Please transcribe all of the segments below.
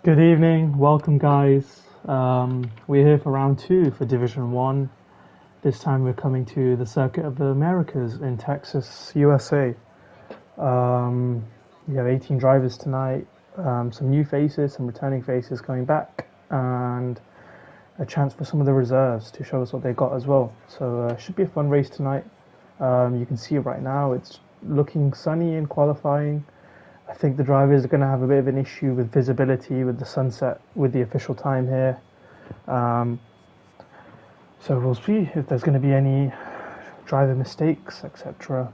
Good evening, welcome guys. We're here for round two for Division 1. This time we're coming to the Circuit of the Americas in Texas, USA. We have 18 drivers tonight, some new faces, some returning faces coming back, and a chance for some of the reserves to show us what they got as well. So it should be a fun race tonight. You can see it right now, it's looking sunny in qualifying. I think the drivers are going to have a bit of an issue with visibility with the sunset with the official time here. So we'll see if there's going to be any driver mistakes, etc.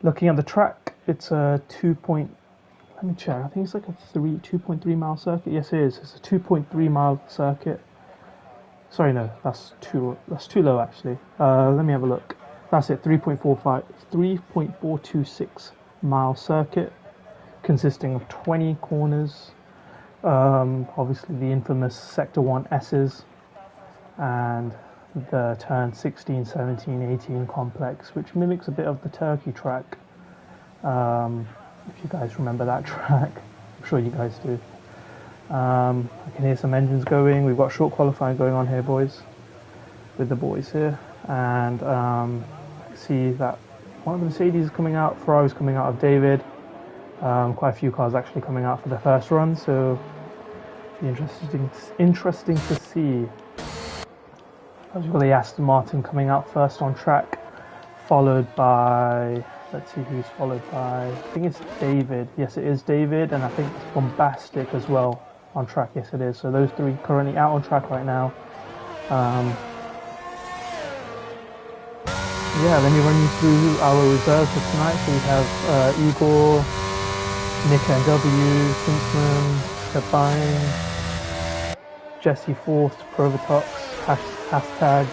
Looking at the track, it's a let me check. I think it's like a 2.3 mile circuit. Yes, it is. It's a 2.3 mile circuit. Sorry, no, that's too low actually. Let me have a look. That's it, 3.426 mile circuit consisting of 20 corners, obviously the infamous Sector 1 S's and the turn 16, 17, 18 complex, which mimics a bit of the Turkey track, if you guys remember that track. I'm sure you guys do. I can hear some engines going. We've got short qualifying going on here, boys, with the boys here, and see that one of the Mercedes is coming out, Ferrari's coming out of David. Quite a few cars actually coming out for the first run, so it'll be interesting to see. You've got the Aston Martin coming out first on track, followed by, let's see who's followed by, I think it's David. Yes, it is David, and I think it's Bombastic as well on track. Yes, it is. So those three currently out on track right now. Yeah, let me run you through our reserves for tonight. So we have Igor, Nick NW, Kinsman, Sabine, Jesse Forst, Provatox, hashtag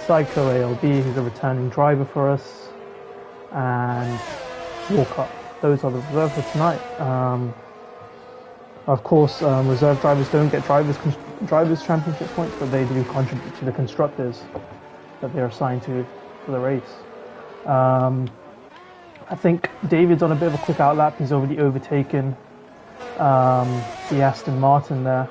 Psycho ALB, who's a returning driver for us, and Walkup. Those are the reserves for tonight. Of course, reserve drivers don't get drivers championship points, but they do contribute to the constructors that they're assigned to for the race. I think David's on a bit of a quick outlap. He's already overtaken the Aston Martin there.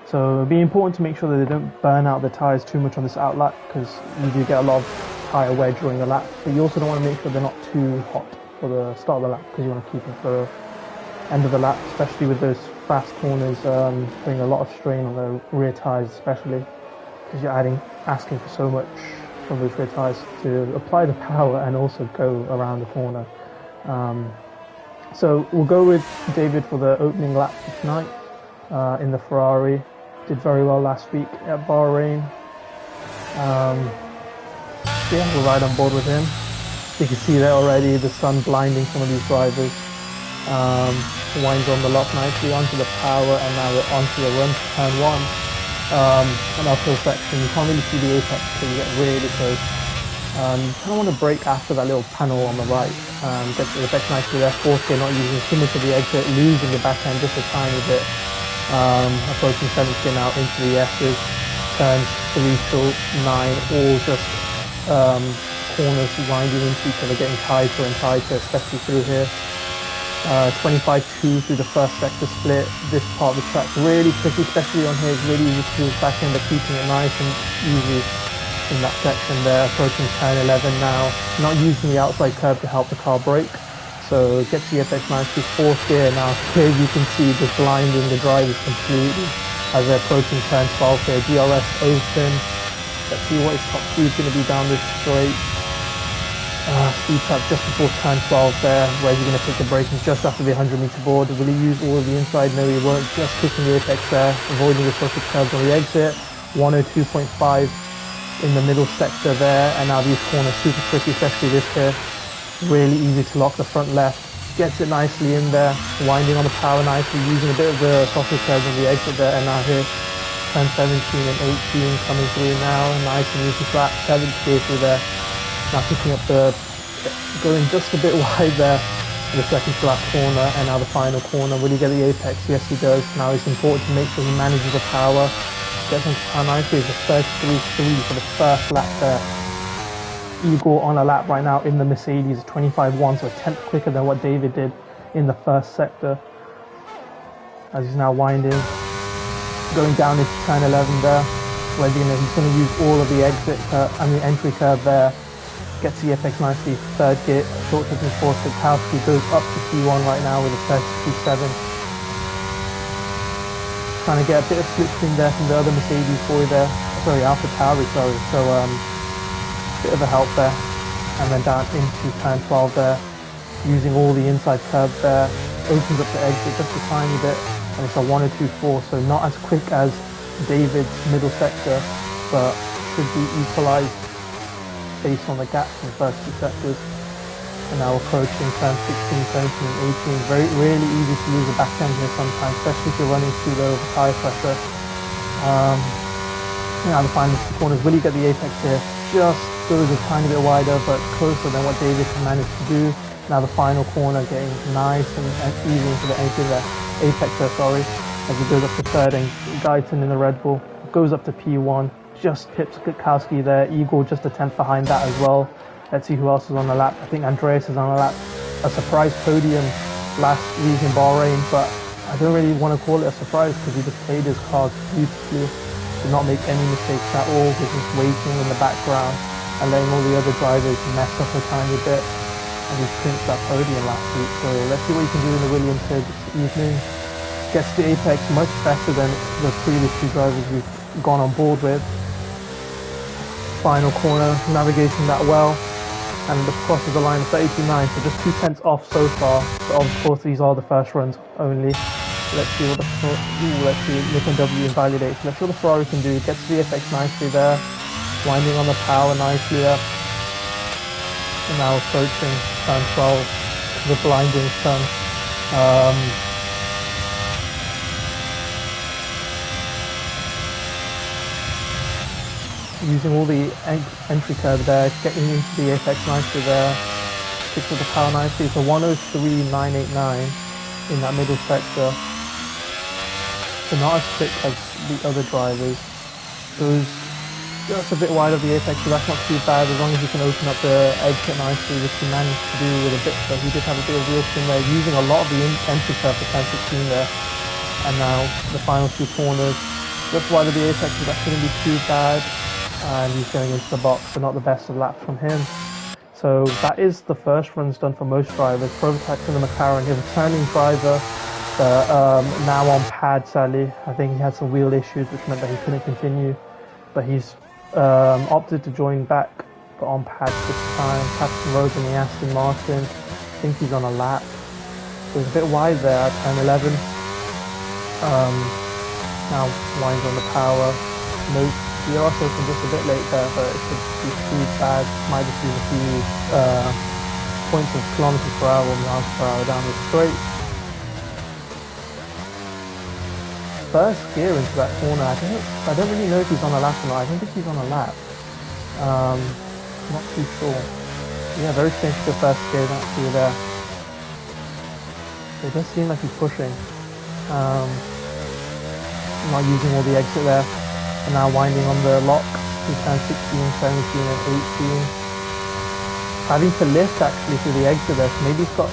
So it'll be important to make sure that they don't burn out the tyres too much on this outlap, because you do get a lot of tyre wear during the lap. But you also don't want to make sure they're not too hot for the start of the lap, because you want to keep them for the end of the lap, especially with those fast corners, putting a lot of strain on the rear tyres especially, because you're asking for so much from those rear tyres to apply the power and also go around the corner. So we'll go with David for the opening lap for tonight in the Ferrari. Did very well last week at Bahrain. Yeah, we'll ride on board with him. You can see there already the sun blinding some of these drivers. Winds on the lock nicely onto the power, and now we're onto the run to turn 1. An uphill section, you can't really see the apex until you get really close. You kind of want to brake after that little panel on the right. Get the apex nicely there. Fourth gear, not using too much of the exit, losing the back end just a tiny bit. Approaching 7th gear now into the S's. Turns 3 till 9, all just corners winding into each other, getting tighter and tighter, especially through here. 25-2 through the first sector split. This part of the track really tricky, especially on here. It's really easy to lose back end, but keeping it nice and easy in that section there. Approaching turn 11 now, not using the outside curb to help the car brake, so gets the FX nicely. 4th gear now, here you can see just blinding the drivers completely as they're approaching turn 12 here. DRS open. Let's see what his top speed is going to be down this straight. Speed trap just before turn 12 there. Where's he going to take the braking just after the 100-meter board? Will he use all of the inside? No, he won't. Just kicking the apex there, avoiding the social curbs on the exit. 102.5 in the middle sector there, and now these corners super tricky, especially this here. Really easy to lock the front left. Gets it nicely in there, winding on the power nicely, using a bit of the social curbs on the exit there, and now here turn 17 and 18 coming through now. Nice and easy flat. 7th gear through there. Now picking up going just a bit wide there for the second to last corner, and now the final corner. Will he get the apex? Yes, he does. Now it's important to make sure he manages the power. Gets into power nicely. It's a 33.3 for the first lap there. Igor on a lap right now in the Mercedes, 25.1, so a tenth quicker than what David did in the first sector. as he's now winding, going down into turn 11 there. Where he's going to use all of the entry curve there. Gets the apex nicely, third gear, short touch and force. Kwiatkowski goes up to P1 right now with a 32.7. Trying to get a bit of slipstream there from the other Mercedes boy there. Sorry, Alpha Tauri, sorry. So, bit of a help there. And then down into turn 12 there. Using all the inside curve there. Opens up the exit just a tiny bit. And it's a 102.4, so not as quick as David's middle sector, but should be equalized based on the gaps in the first two sectors. And now approaching turn 16, 17 and 18. Really easy to lose the back end here sometimes, especially if you're running too low of tyre pressure. Now the final two corners, will he get the apex here? Just goes a tiny bit wider, but closer than what David can manage to do. Now the final corner getting nice and easy into the edge of the apex there, sorry. As he goes up to third, and Guyton in the Red Bull goes up to P1, just pips Kwiatkowski there. Igor just a tenth behind that as well. Let's see who else is on the lap. I think Andreas is on the lap. A surprise podium last week in Bahrain, but I don't really want to call it a surprise because he just played his cards beautifully. Did not make any mistakes at all. Was just waiting in the background and letting all the other drivers mess up a tiny bit. And he clinched that podium last week. So let's see what he can do in the Williams here this evening. Gets the apex much better than the previous two drivers we've gone on board with. Final corner, navigating that well, and crosses the line of 32.9, so just 2 tenths off so far. But of course, these are the first runs only. Let's see what Nick and W invalidates. Let's see what the Ferrari can do. Gets the apex nicely there, winding on the power nicely there. And now approaching turn 12, the blinding sun. Using all the entry curve there, getting into the apex nicely there, sticks with the power nicely. It's a 103.989 in that middle sector. So not as quick as the other drivers. Goes just a bit wide of the apex, so that's not too bad as long as you can open up the exit nicely, which he managed to do with a bit. So he did have a bit of wheel spin there, using a lot of the entry curve for turn 16 there. And now the final two corners, just wide of the apex, so that shouldn't be too bad. And he's going into the box, so not the best of laps from him. So that is the first runs done for most drivers. Prototype to the McLaren, he's a returning driver, now on pad sadly. I think he had some wheel issues which meant that he couldn't continue, but he's opted to join back, but on pads this time. Captain Rose in the Aston Martin, I think he's on a lap, so he's a bit wide there at turn 11. Now winds on the power, note the also opened just a bit late there, but it should be too bad. Might just lose a few points of kilometers per hour or miles per hour down the straight. First gear into that corner, I don't really know if he's on a lap or not. I think he's on a lap. Not too sure. Yeah, very strange to the first gear actually there. It does seem like he's pushing. Not using all the exit there. And now winding on the lock to turn 16, 17 and 18. Having to lift actually through the exit there, so maybe he's got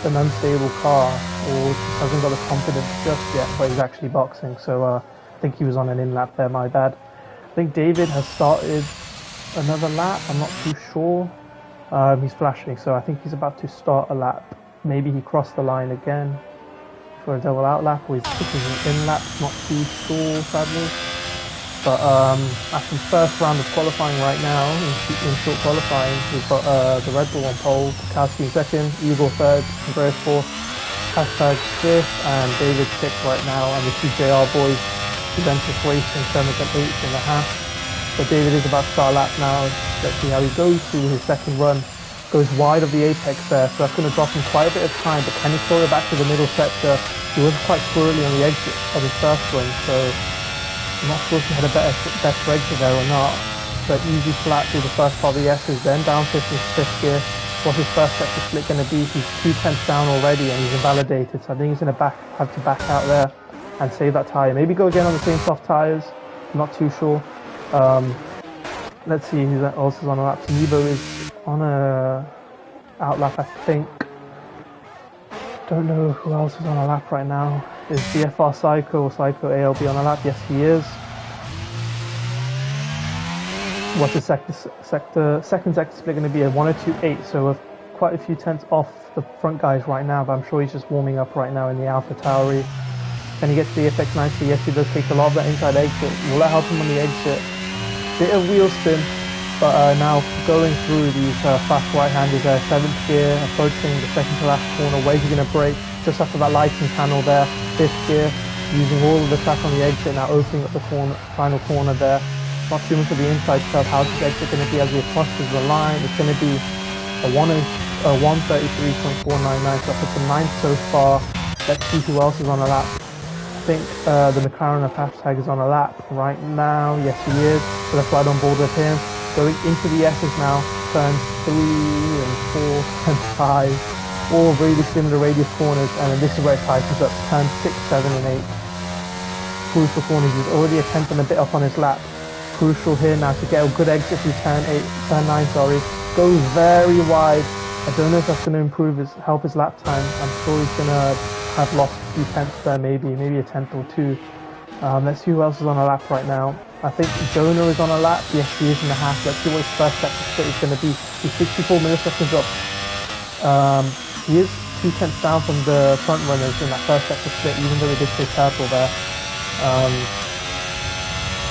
an unstable car or just hasn't got the confidence just yet, but he's actually boxing. So I think he was on an in-lap there, my bad. I think David has started another lap, I'm not too sure. He's flashing, so I think he's about to start a lap. Maybe he crossed the line again for a double out lap, or he's taking an in-lap, not too sure sadly. But after the first round of qualifying right now, in short qualifying, we've got the Red Bull on pole, Kwiatkowski in second, Igor third, Andreas fourth, Hashtag fifth, and David sixth right now, and the two JR boys, Juventus Racing 7th and 8th in the half. So David is about to start a lap now. Let's see how he goes through his second run. Goes wide of the apex there, so that's going to drop him quite a bit of time, but can he throw it back to the middle sector? He was quite squirrely on the exit of his first run, so I'm not sure if he had a better exit there or not, but easy flat through the first part of the S's, then down to his fifth gear. What's his first sector split going to be? He's 2 tenths down already and he's invalidated, so I think he's going to have to back out there and save that tyre. Maybe go again on the same soft tyres, not too sure. Let's see who else is on a lap. So Nebo is on a out lap, I think. Don't know who else is on a lap right now. Is DFR Psycho or Psycho ALB on a lap? Yes, he is. What's his second sector split going to be? A 102.8, so we're quite a few tenths off the front guys right now, but I'm sure he's just warming up right now in the Alpha Tauri. Can he get to the FX90? Yes, he does take a lot of that inside exit. Will that help him on the exit? Bit of wheel spin, but now going through these fast right-handers there, 7th gear, approaching the second to last corner. Where's he going to brake? Just after that lighting panel there, 5th gear, using all of the track on the exit, now opening up the corner, final corner there. Not too much of the inside curve. How's his exit going to be as he crosses the line? It's going to be a 133.499, so that puts him 9th so far. Let's see who else is on a lap. I think the McLaren of hashtag is on a lap right now. Yes, he is. So let's ride on board with him. Going into the S's now. Turns 3 and 4 and 5. All really similar radius corners. And then this is where it tightens up. Turns 6, 7 and 8. Crucial corners. He's already a tenth and a bit up on his lap. Crucial here now to get a good exit through turn 9, sorry. Goes very wide. I don't know if that's going to help his lap time. I'm sure he's going to have lost a few tenths there, maybe a tenth or two. Let's see who else is on a lap right now. I think Jonah is on a lap. Yes, he is in the half. Let's see what his first sector split is going to be. He's 64 milliseconds up. He is 2 tenths down from the front runners in that first sector split, even though he did say purple there.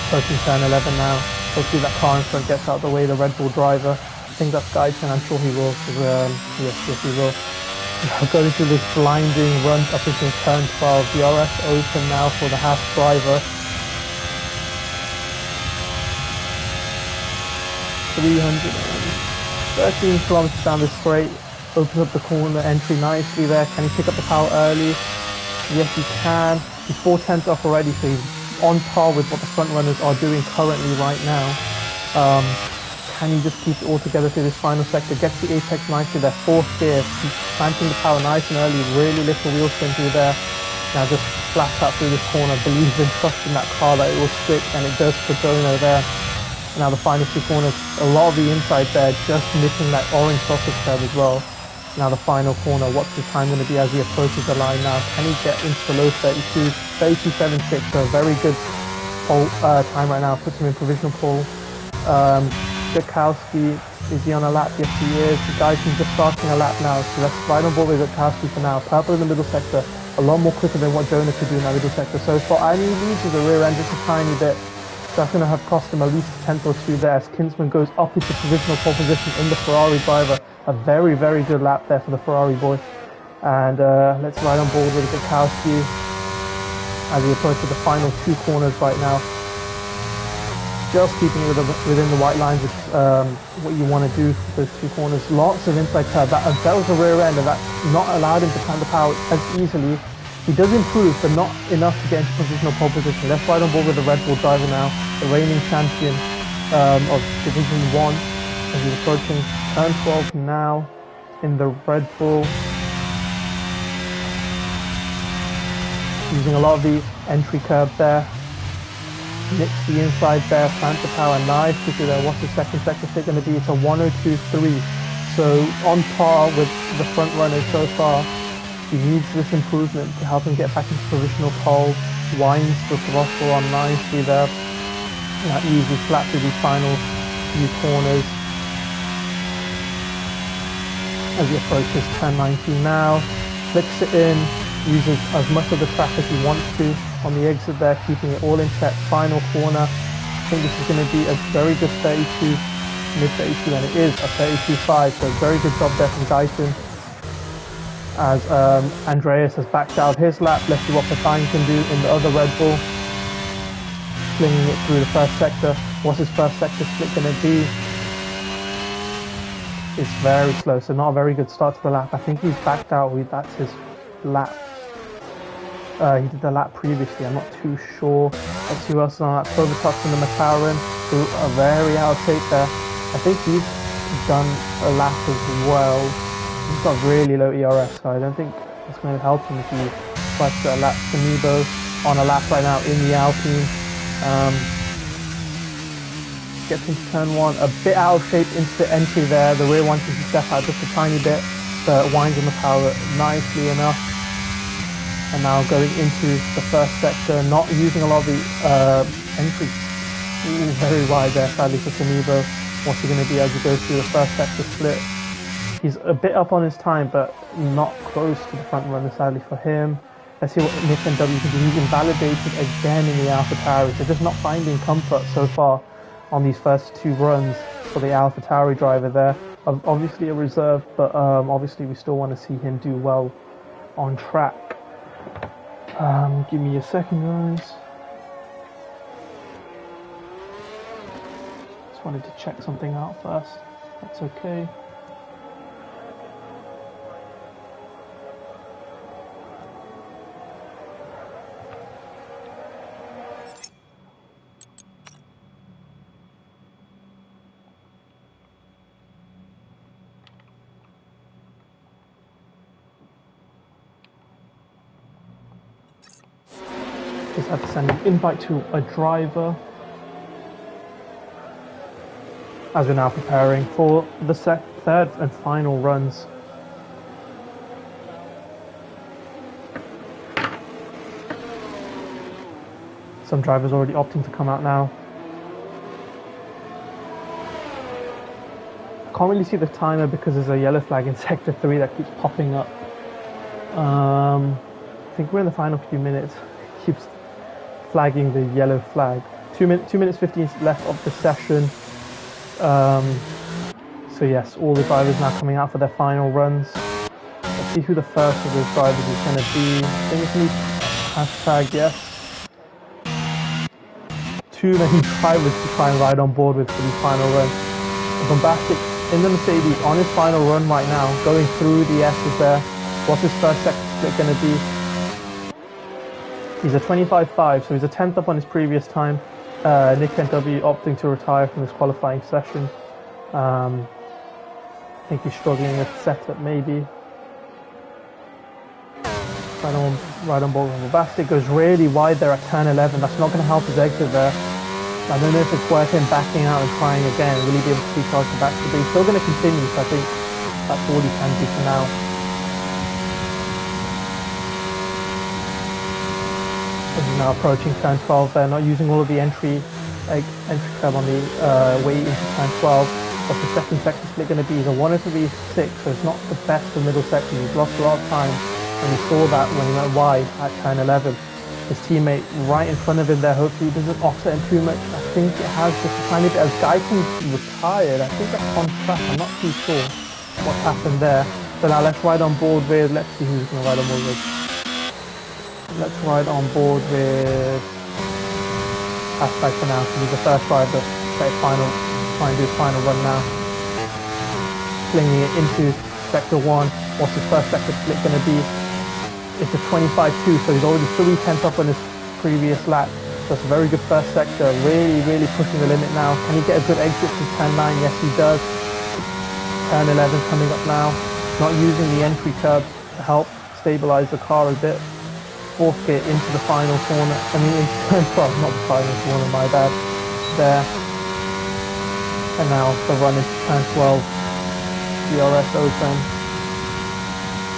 Approaching turn 11 now. Hopefully that car in front gets out of the way, the Red Bull driver. I think that's Gaijin, I'm sure he will. Yes, he will. Going through this blinding run up into turn 12. The RS open now for the Haas driver. 313 kilometers down this straight. Opens up the corner entry nicely there. Can he pick up the power early? Yes, he can. He's 4 tenths off already, so he's on par with what the front runners are doing currently right now. Can he just keep it all together through this final sector? Gets the apex nicely there, 4th gear, planting the power nice and early, really little wheel spin through there. Now just flat out through this corner, believes and trusts in that car that it will stick, and it does for Jonah there. Now the final 2 corners, a lot of the inside there, just missing that orange sausage curve as well. Now the final corner, what's the time going to be as he approaches the line now? Can he get into the low 32, 32.76, so a very good pole, time right now, puts him in provisional pole. Gutowski, is he on a lap? Yes, he is. The guys are just starting a lap now, so let's ride on board with Gutowski for now. Purple in the middle sector, a lot more quicker than what Jonah could do in that middle sector so far. And he loses the rear end just a tiny bit. So that's going to have cost him at least a tenth or two there as Kinsman goes up into provisional pole position in the Ferrari driver. A very, very good lap there for the Ferrari boy. And let's ride on board with Gutowski as he approaches the final 2 corners right now. Just keeping it within the white lines is what you want to do for those 2 corners. Lots of inside curve. That was the rear end, and that not allowed him to plant the power as easily. He does improve, but not enough to get into provisional pole position. Let's ride on board with the Red Bull driver now, the reigning champion of Division 1. As he's approaching turn 12 now in the Red Bull. Using a lot of the entry curve there. Nicks the inside there, plant the power nice quickly there. What's the second sector split going to be? It's a 102.3. So on par with the front runners so far. He needs this improvement to help him get back into provisional pole. Winds the throttle on nicely there. Now easy flat through these final few corners. As he approaches turn 19 now, flicks it in, uses as much of the track as he wants to on the exit there, keeping it all in check. Final corner. I think this is going to be a very good 32, mid 32, and it is a 32.5. So very good job there from Gaijin. As Andreas has backed out of his lap. Let's see what Patine can do in the other Red Bull. Flinging it through the first sector. What's his first sector split going to be? It's very slow, so not a very good start to the lap. I think he's backed out. That's his lap. He did the lap previously, I'm not too sure. Let's see who else is on that. Kovacs in the McLaren, who are very out of shape there. I think he's done a lap as well. He's got really low ERS, so I don't think it's going to help him if he tries to get a lap. Sanibo on a lap right now in the Alpine. Gets into turn 1, a bit out of shape into the entry there. The rear wanting to step out just a tiny bit, but winds on the power nicely enough. And now going into the first sector, not using a lot of the entry. Ooh, very wide there, sadly for Sonivo. What's he going to be as he goes through the first sector split? He's a bit up on his time, but not close to the front runner, sadly for him. Let's see what Nick and W can do. He's invalidated again in the AlphaTauri. They're just not finding comfort so far on these first two runs for the AlphaTauri driver there. Obviously a reserve, but obviously we still want to see him do well on track. Give me a second, guys. Just wanted to check something out first. That's okay. Just have to send an invite to a driver as we're now preparing for the third and final runs. Some drivers already opting to come out now. Can't really see the timer because there's a yellow flag in sector 3 that keeps popping up. I think we're in the final few minutes. It keeps flagging the yellow flag. 2 minutes 15 left of the session. So yes, all the drivers now coming out for their final runs. Let's see who the first of those drivers is going to be. I think it's going to be hashtag yes. Too many drivers to try and ride on board with for these final runs. Bombastic in the Mercedes on his final run right now, going through the S's there. What's his first sector split going to be? He's a 25.5, so he's a 10th up on his previous time. Nick NW opting to retire from this qualifying session. I think he's struggling with setup maybe. Right on board with Bombastic. Goes really wide there at turn 11. That's not going to help his exit there. I don't know if it's worth him backing out and trying again. Will he be able to recharge the back? But he's still going to continue, so I think that's all he can do for now. He's now approaching turn 12 there, not using all of the entry curve on the way into turn 12. What's the second sector split going to be? He's a 103.6, so it's not the best for middle section. He's lost a lot of time, and we saw that when he went wide at turn 11. His teammate right in front of him there, hopefully he doesn't offset him too much. I think it has just a tiny bit. As Guyton's retired, I think that's on track. I'm not too sure what's happened there. So now let's ride on board with, let's see who's going to ride on board with. Let's ride on board with hashtag for now. He's the first driver to try and do his final run now. Flinging it into sector 1. What's his first sector split going to be? It's a 25.2, so he's already 3/10 up on his previous lap. So it's a very good first sector. Really pushing the limit now. Can he get a good exit from turn 9? Yes, he does. Turn 11 coming up now. Not using the entry curb to help stabilize the car a bit. Fourth gear into the final corner. I mean, into turn 12, not the final corner, my bad. There. And now the run into turn 12. DRS open.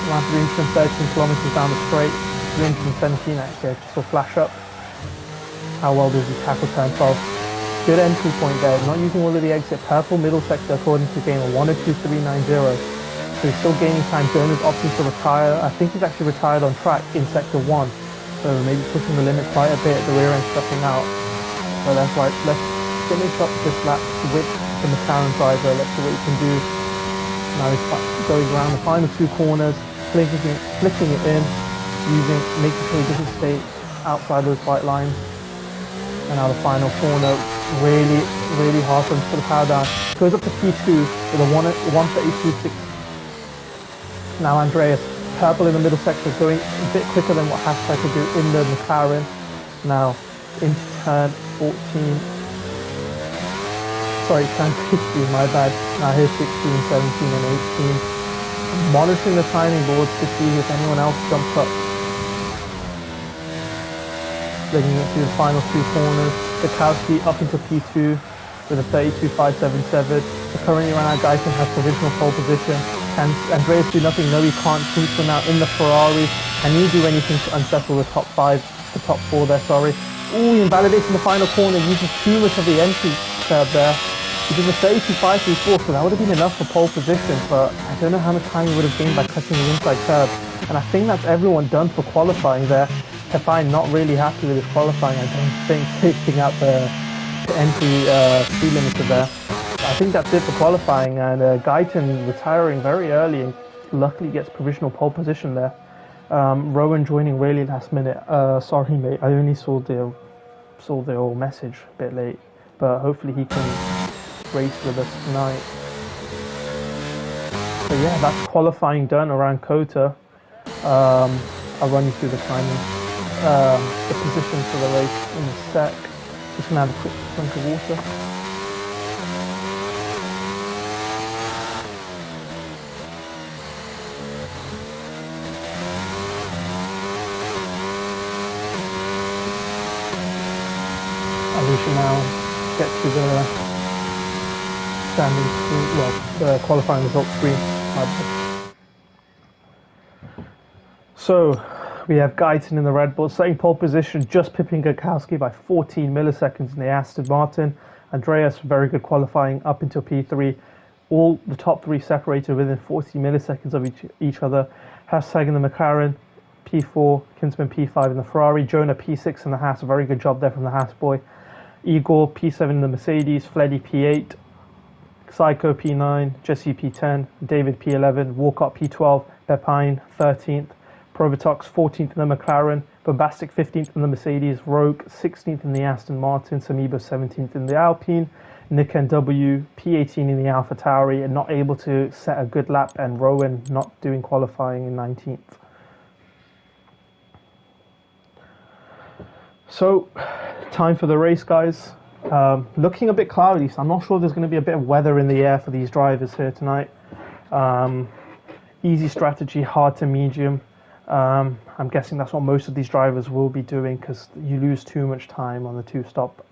Around 313 kilometers down the straight. 317 actually, I just saw flash up. How well does he tackle turn 12? Good entry point there. Not using all of the exit. Purple middle sector according to Gamer. 102.390. So he's still gaining time. Jonas opting to retire. I think he's actually retired on track in sector 1. So maybe pushing the limit quite a bit. The rear end stepping out. So that's right. Let's finish up this lap with the McLaren driver. Let's see what he can do. Now he's going around the final two corners, flicking it in, making sure he doesn't stay outside those white lines. And now the final corner, really hard for him to put the power down. Goes up to P2 with a 132.6. Now Andreas, purple in the middle sector, going a bit quicker than what Hashtag could do in the McLaren. Now into turn 14. Sorry, turn 15, my bad. Now here's 16, 17 and 18. Monitoring the timing boards to see if anyone else jumps up. Legging it through the final two corners. Kwiatkowski up into P2 with a 32.577. So currently right now Guyton has provisional pole position. Can Andreas do nothing? No, he can't. Kubica now in the Ferrari. Can he do anything to unsettle the top five, the top four there, sorry. Ooh, he invalidates in the final corner, uses too much of the entry curve there. He did a 32.534, so that would have been enough for pole position, but I don't know how much time he would have gained by cutting the inside curve. And I think that's everyone done for qualifying there. Pepijn not really happy with his qualifying, I don't think, taking out the entry speed limiter there. I think that's it for qualifying, and Guyton retiring very early and luckily gets provisional pole position there. Rowan joining really last minute. Sorry mate, I only saw the message a bit late, but hopefully he can race with us tonight. So yeah, that's qualifying done around Kota. I'll run you through the timing, the position for the race in a sec. Just gonna have a quick drink of water. We should now get to the standing screen, well, the qualifying results screen. So we have Guyton in the Red Bull, setting pole position, just pipping Gakowski by 14 milliseconds in the Aston Martin. Andreas, very good qualifying up until P3. All the top three separated within 40 milliseconds of each other. Hashtag in the McLaren, P4, Kinsman P5 in the Ferrari, Jonah P6 in the Haas, a very good job there from the Haas boy. Igor P7 in the Mercedes, Fleddy P8, Psycho P9, Jesse P10, David P11, Walcott P12, Pepijn 13th, Provatox 14th in the McLaren, Bombastic 15th in the Mercedes, Rogue 16th in the Aston Martin, Samiba 17th in the Alpine, Nick NW P18 in the AlphaTauri, and not able to set a good lap, and Rowan not doing qualifying in 19th. So, time for the race, guys. Looking a bit cloudy, so I'm not sure there's going to be a bit of weather in the air for these drivers here tonight. Easy strategy, hard to medium. I'm guessing that's what most of these drivers will be doing because you lose too much time on the two-stop.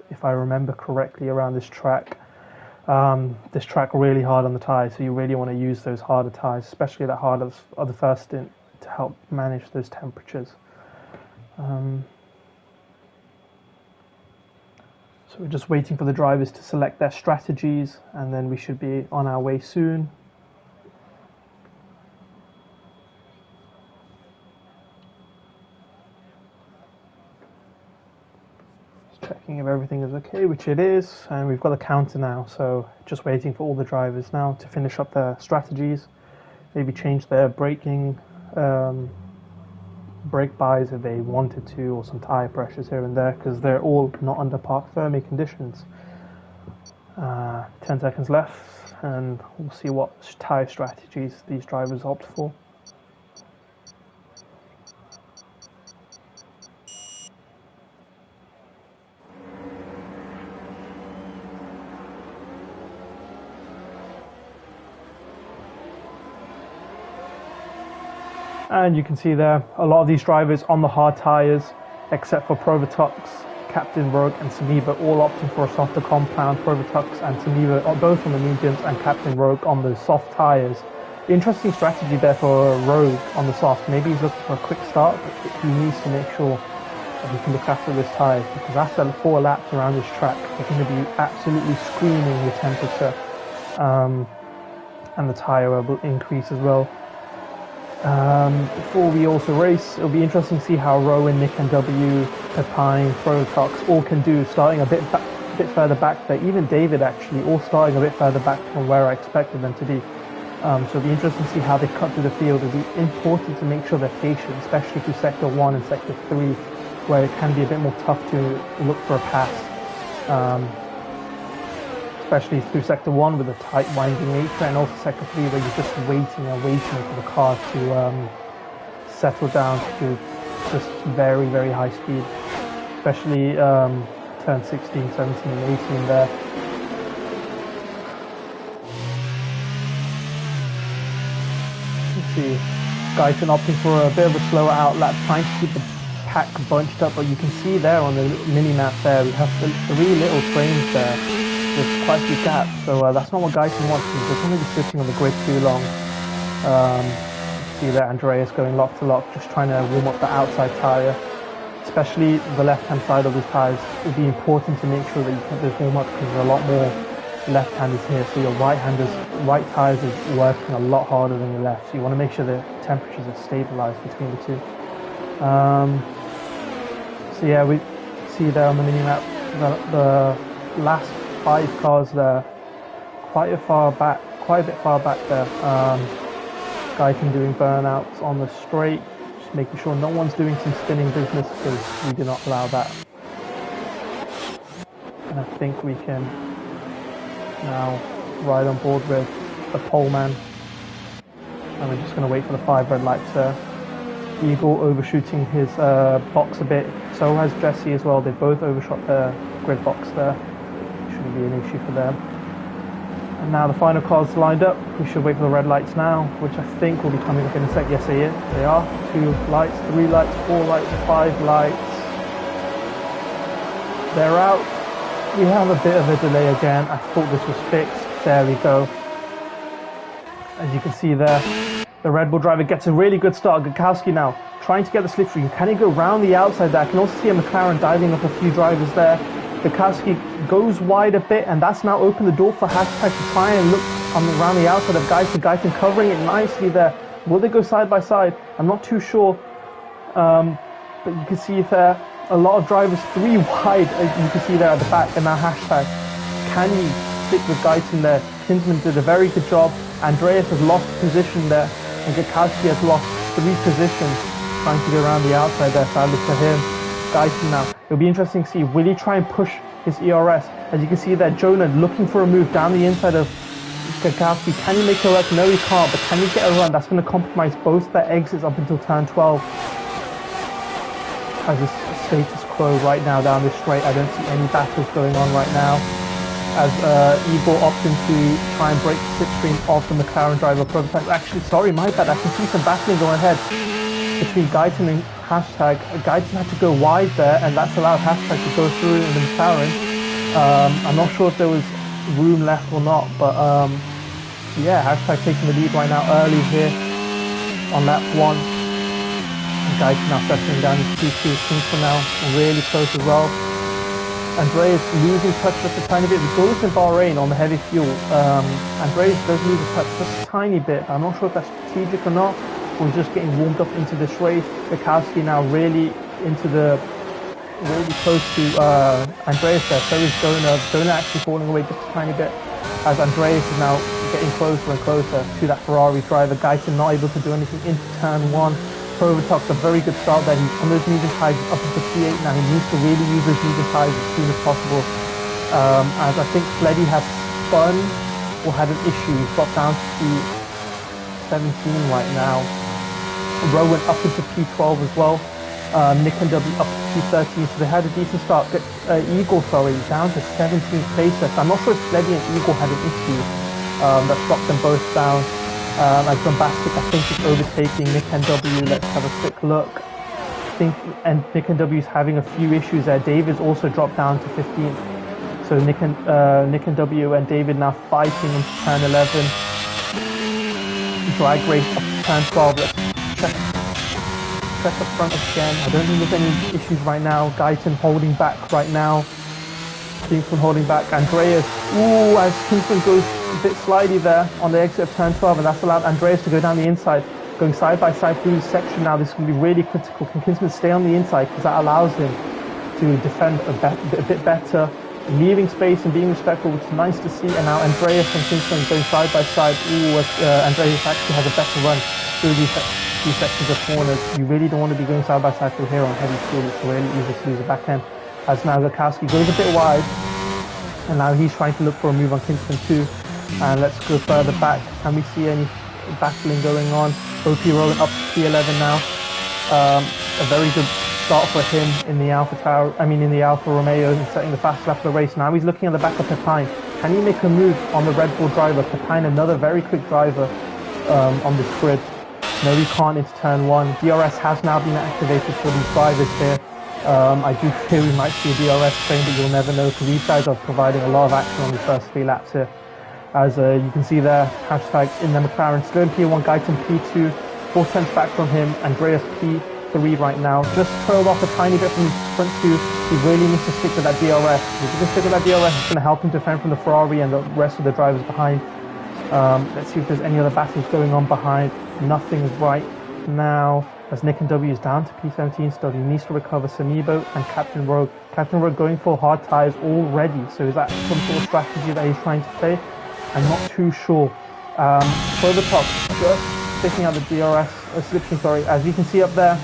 If I remember correctly, around this track really hard on the tyres, so you really want to use those harder tyres, especially that hard of the first stint, to help manage those temperatures. So we're just waiting for the drivers to select their strategies, and then we should be on our way soon. Just checking if everything is okay, which it is, and we've got a counter now, so just waiting for all the drivers now to finish up their strategies, maybe change their braking, brake buys if they wanted to, or some tyre pressures here and there, because they're all not under park thermic conditions. 10 seconds left, and we'll see what tyre strategies these drivers opt for. And you can see there, a lot of these drivers on the hard tyres, except for Provatox, Captain Rogue and Samiba, all opting for a softer compound. Provatox and Samiba are both on the mediums, and Captain Rogue on the soft tyres. Interesting strategy there for Rogue on the soft. Maybe he's looking for a quick start, but he needs to make sure that he can look after this tyre, because after 4 laps around this track, they're going to be absolutely screaming with temperature, and the tyre will increase as well. Before we also race, it'll be interesting to see how Rowan, Nick NW, Pepijn, Provatox all can do, starting a bit further back there. Even David actually, all starting a bit further back from where I expected them to be. So it'll be interesting to see how they cut through the field. It'll be important to make sure they're patient, especially through Sector 1 and Sector 3, where it can be a bit more tough to look for a pass. Especially through Sector 1 with a tight winding nature, and also Sector 3 where you're just waiting for the car to settle down to just very, very high speed. Especially turn 16, 17 and 18 there. Let's see, Guyton opting for a bit of a slower outlap, trying to keep the pack bunched up, but you can see there on the mini-map there, we have 3 little frames there. There's quite a few gaps, so that's not what Guyton wants. He doesn't want to be sitting on the grid too long. See there, Andreas going lock to lock, just trying to warm up the outside tyre, especially the left-hand side of his tyres. It would be important to make sure that you get those warm up because there's a lot more left-handers here, so your right tyres is working a lot harder than your left, so you want to make sure the temperatures are stabilized between the two. So yeah, we see there on the mini-map the last 5 cars there, quite a bit far back there. Guyton doing burnouts on the straight, just making sure no one's doing some spinning business because we do not allow that. And I think we can now ride on board with the pole man, and we're just going to wait for the 5 red lights there. Eagle overshooting his box a bit, so has Jesse as well. They both overshot their grid box there. Shouldn't be an issue for them. And now the final cars lined up. We should wait for the red lights now, which I think will be coming up in a sec. Yes, they are. 2 lights, 3 lights, 4 lights, 5 lights. They're out. We have a bit of a delay again. I thought this was fixed. There we go. As you can see there, the Red Bull driver gets a really good start. Gakowski now trying to get the slipstream. Can he go round the outside there? I can also see a McLaren diving up a few drivers there. Gakowski goes wide a bit, and that's now opened the door for Hashtag to try and look around the outside of Guyton covering it nicely there. Will they go side by side? I'm not too sure. But you can see there a lot of drivers 3 wide, as you can see there at the back, and now Hashtag. Can he stick with Guyton there? Kinsman did a very good job. Andreas has lost position there, and Gakowski has lost 3 positions trying to go around the outside there, sadly for him. Guyton now, it'll be interesting to see, will he try and push his ERS? As you can see there, Jonah looking for a move down the inside of Gakowski. Can he make a left? No, he can't, but can he get a run? That's going to compromise both their exits up until turn 12. As a status quo right now down this straight, I don't see any battles going on right now. As Igor opting to try and break the slipstream of the McLaren driver prototype. Actually, sorry, my bad. I can see some battling going ahead between Guyton and Hashtag. Guyton had to go wide there, and that's allowed Hashtag to go through in the McLaren. I'm not sure if there was room left or not, but yeah, Hashtag taking the lead right now early here on lap 1. Guyton now settling down his T2. Kingston now really close as well. Andreas losing touch just a tiny bit. We saw this in Bahrain on the heavy fuel. Andreas does lose a touch just a tiny bit. I'm not sure if that's strategic or not. We're just getting warmed up into this race. Gakowski now really close to Andreas there. So is Jonah. Jonah actually falling away just a tiny bit as Andreas is now getting closer and closer to that Ferrari driver. Guyton not able to do anything into turn 1. Prototype's a very good start there. He's on those medium tyres up into P8 now. He needs to really use those medium tyres as soon as possible. As I think Fleddy has spun or had an issue. He's got down to 17 right now. Rowan up into P12 as well. Nick and W up to P13, so they had a decent start. Eagle, down to 17th place. I'm not sure if Fleddy and Eagle had an issue that dropped them both down. As Bombastic, I think, is overtaking Nick and W. Let's have a quick look. I think Nick and W is having a few issues there. David's also dropped down to 15th. So Nick and W and David now fighting into turn 11. Drag race up to turn 12. Let's check up front again. I don't think there's any issues right now. Guyton holding back right now. Kingsman holding back. Andreas, as Kingsman goes a bit slidey there on the exit of turn 12, and that's allowed Andreas to go down the inside, going side by side through this section now. This is going to be really critical. Can Kingsman stay on the inside, because that allows him to defend a bit better, leaving space and being respectful, which is nice to see. And now Andreas and Kingsman going side by side. Andreas actually has a better run through these sections of corners. You really don't want to be going side by side through here on heavy fuel. It's really easy to lose the back end. As now Gakowski goes a bit wide, and now he's trying to look for a move on Kingston too. And let's go further back. Can we see any battling going on? OP rolling up to P11 now. A very good start for him in the in the Alfa Romeo, and setting the fastest lap of the race. Now he's looking at the back of Pepine. Can he make a move on the Red Bull driver? Pepine, another very quick driver on this grid. No, he can't into turn 1. DRS has now been activated for these drivers here. I do fear we might see a DRS train, but you'll never know, because these guys are providing a lot of action on the first 3 laps here. As you can see there, hashtag in the McLaren, still in P1, Guyton P2, 4 tenths back from him, Andreas P3 right now, just trailed off a tiny bit from his front two. He really needs to stick with that DRS. If he can stick with that DRS, it's going to help him defend from the Ferrari and the rest of the drivers behind. Let's see if there's any other battles going on behind. Nothing right now, as Nick and W is down to P17 still. He needs to recover Samibo and Captain Rogue. Captain Rogue going for hard tyres already, so is that some sort of strategy that he's trying to play? I'm not too sure. Prototype just sticking out the DRS, slipstream, sorry. As you can see up there,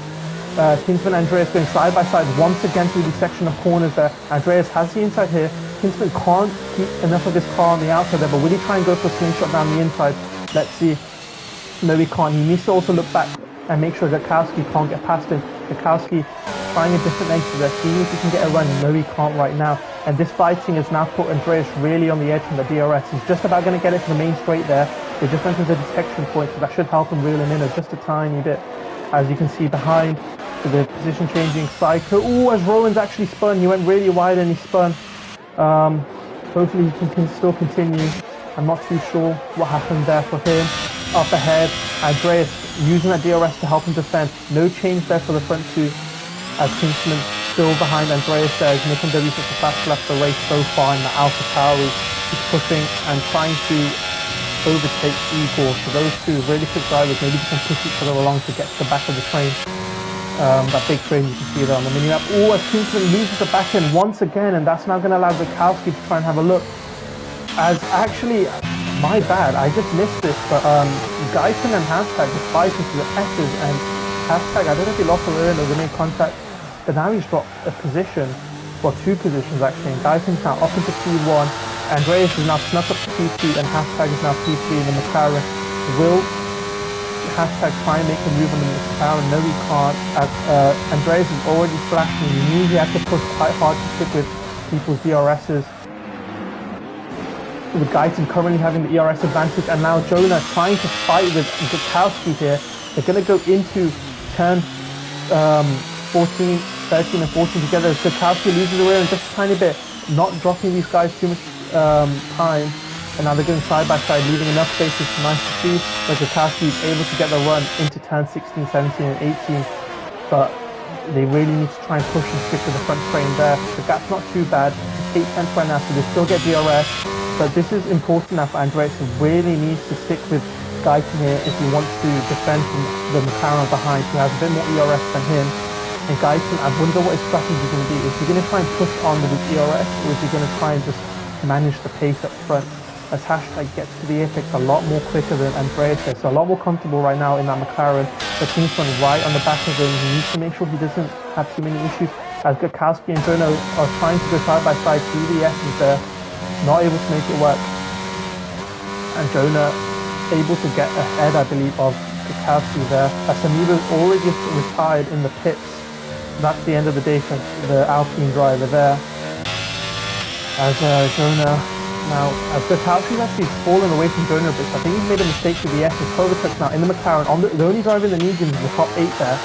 Kinsman and Andreas going side by side once again through the section of corners there. Andreas has the inside here. Kinsman can't keep enough of his car on the outside there, but will he try and go for a slingshot down the inside? Let's see. No, he can't. He needs to also look back and make sure Gakowski can't get past him. Gakowski trying a different exit there, seeing if he can get a run. No, he can't right now. And this fighting has now put Andreas really on the edge from the DRS. He's just about going to get it to the main straight there. They just went to the detection point, so that should help him reel him in just a tiny bit. As you can see behind, with the position changing cycle. Oh, as Rowan's actually spun, he went really wide and he spun. Hopefully he can still continue. I'm not too sure what happened there for him. Up ahead, Andreas using that DRS to help him defend. No change there for the front two, as Kingsman still behind Andreas there. Nick and W took the fast left the race so far in the Alpha Tauri. He's pushing and trying to overtake Igor. So those two really quick drivers, maybe they can push each other along to get to the back of the train. That big train you can see there on the mini map. Oh, as Kingsman loses the back end once again, and that's now going to allow Gakowski to try and have a look. As actually, my bad, I just missed this, but Guyton and Hashtag just fighting to the S's, and Hashtag, I don't know if he lost a earn or remain contact, but now he's dropped a position, well, 2 positions actually, and Guyton's now up into P1, Andreas is now snuck up to P2, and Hashtag is now P3 in the McLaren. Will Hashtag try and make a move on the McLaren? No, he can't, as Andreas is already flashing. He knew he had to push quite hard to stick with people's DRSs. With Guyton currently having the ERS advantage, and now Jonah trying to fight with Gakowski here. They're going to go into turn 14, 13 and 14 together. Gakowski loses the rear in just a tiny bit, not dropping these guys too much time. And now they're going side by side, leaving enough space, which is nice to see, where Gakowski is able to get the run into turn 16, 17 and 18. But they really need to try and push and stick to the front train there. The gap's not too bad, 8 tenths right now, so they still get DRS. But this is important now for Andreas, who really needs to stick with Guyton here if he wants to defend from the McLaren behind, who has a bit more ERS than him. And Guyton, I wonder what his strategy is going to be. Is he going to try and push on with his ERS, or is he going to try and just manage the pace up front? As Hashtag gets to the apex a lot more quicker than Andreas is, so a lot more comfortable right now in that McLaren. The Kingsman right on the back of him. He needs to make sure he doesn't have too many issues. As Gakowski and Jono are trying to go side by side through the S's there, not able to make it work. And Jonah able to get ahead, I believe, of Gakowski there. As Samibo already retired in the pits. That's the end of the day for the Alpine driver there. As Jonah now, as Gakowski's actually fallen away from Jonah a bit, so I think he's made a mistake with the S's. Kovacic now in the McLaren, on the only driver in the mediums in the top 8 there,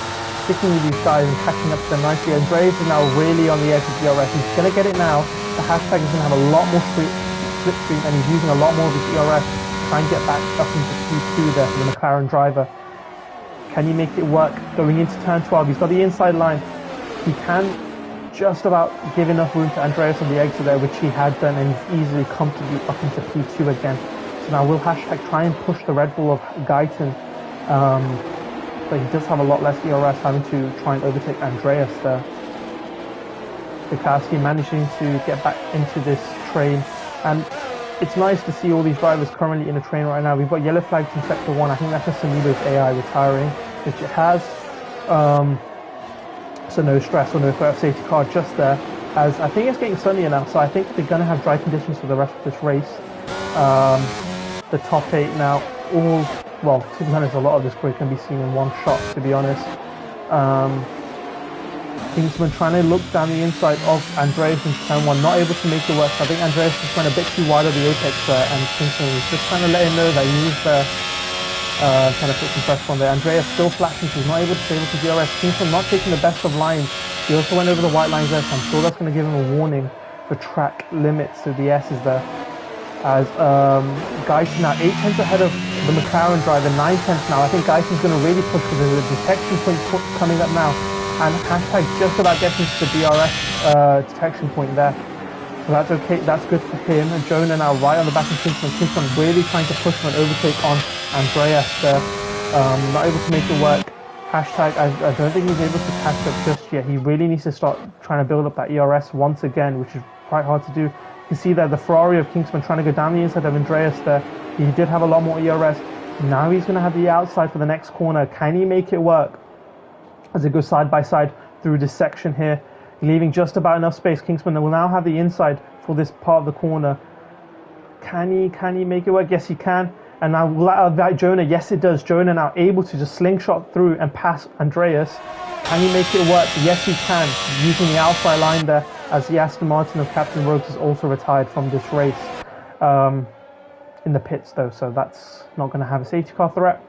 sticking with these guys and catching up to them nicely. Andreas is now really on the edge of the DRS. He's going to get it now. The Hashtag is going to have a lot more slipstream, and he's using a lot more of his ERS to try and get back up into P2 there for the McLaren driver. Can he make it work going into turn 12? He's got the inside line. He can just about give enough room to Andreas on the exit there, which he had done, and he's easily comfortably up into P2 again. So now will Hashtag try and push the Red Bull of Guyton, but he does have a lot less ERS, having to try and overtake Andreas there. Gakowski managing to get back into this train, and it's nice to see all these drivers currently in the train right now. We've got yellow flags in sector 1. I think that's just Samibo's AI retiring, which it has. So no stress or no threat of safety car just there, as I think it's getting sunnier now, so I think they're going to have dry conditions for the rest of this race. The top 8 now, all, well, to be honest, a lot of this grid can be seen in one shot, to be honest. Kingsman trying to look down the inside of Andreas in turn 1, not able to make it work. So I think Andreas just went a bit too wide of the apex there, and Kingsman was just trying to let him know that he needs to kind of put some pressure on there. Andreas still flashing, so he's not able to stay with the DRS. Kingsman not taking the best of lines. He also went over the white lines there, so I'm sure that's going to give him a warning for track limits to the S's there. as Guyton now 8 tenths ahead of the McLaren driver, 9 tenths now. I think Guyton's going to really push for the detection point coming up now, and hashtag just about getting to the DRS detection point there. So that's okay, that's good for him. And Jonah now right on the back of Kingsman. Kingsman really trying to push for an overtake on Andreas there. Not able to make it work. Hashtag, I don't think he's able to catch up just yet. He really needs to start trying to build up that ERS once again, which is quite hard to do. You can see there the Ferrari of Kingsman trying to go down the inside of Andreas there. He did have a lot more ERS. Now he's going to have the outside for the next corner. Can he make it work as it goes side by side through this section here? Leaving just about enough space. Kingsman will now have the inside for this part of the corner. Can he make it work? Yes, he can. And now that Jonah, yes it does. Jonah now able to just slingshot through and pass Andreas. Can he make it work? Yes he can. Using the outside line there, as the Aston Martin of Captain Rhodes is also retired from this race. In the pits though, so that's not going to have a safety car threat.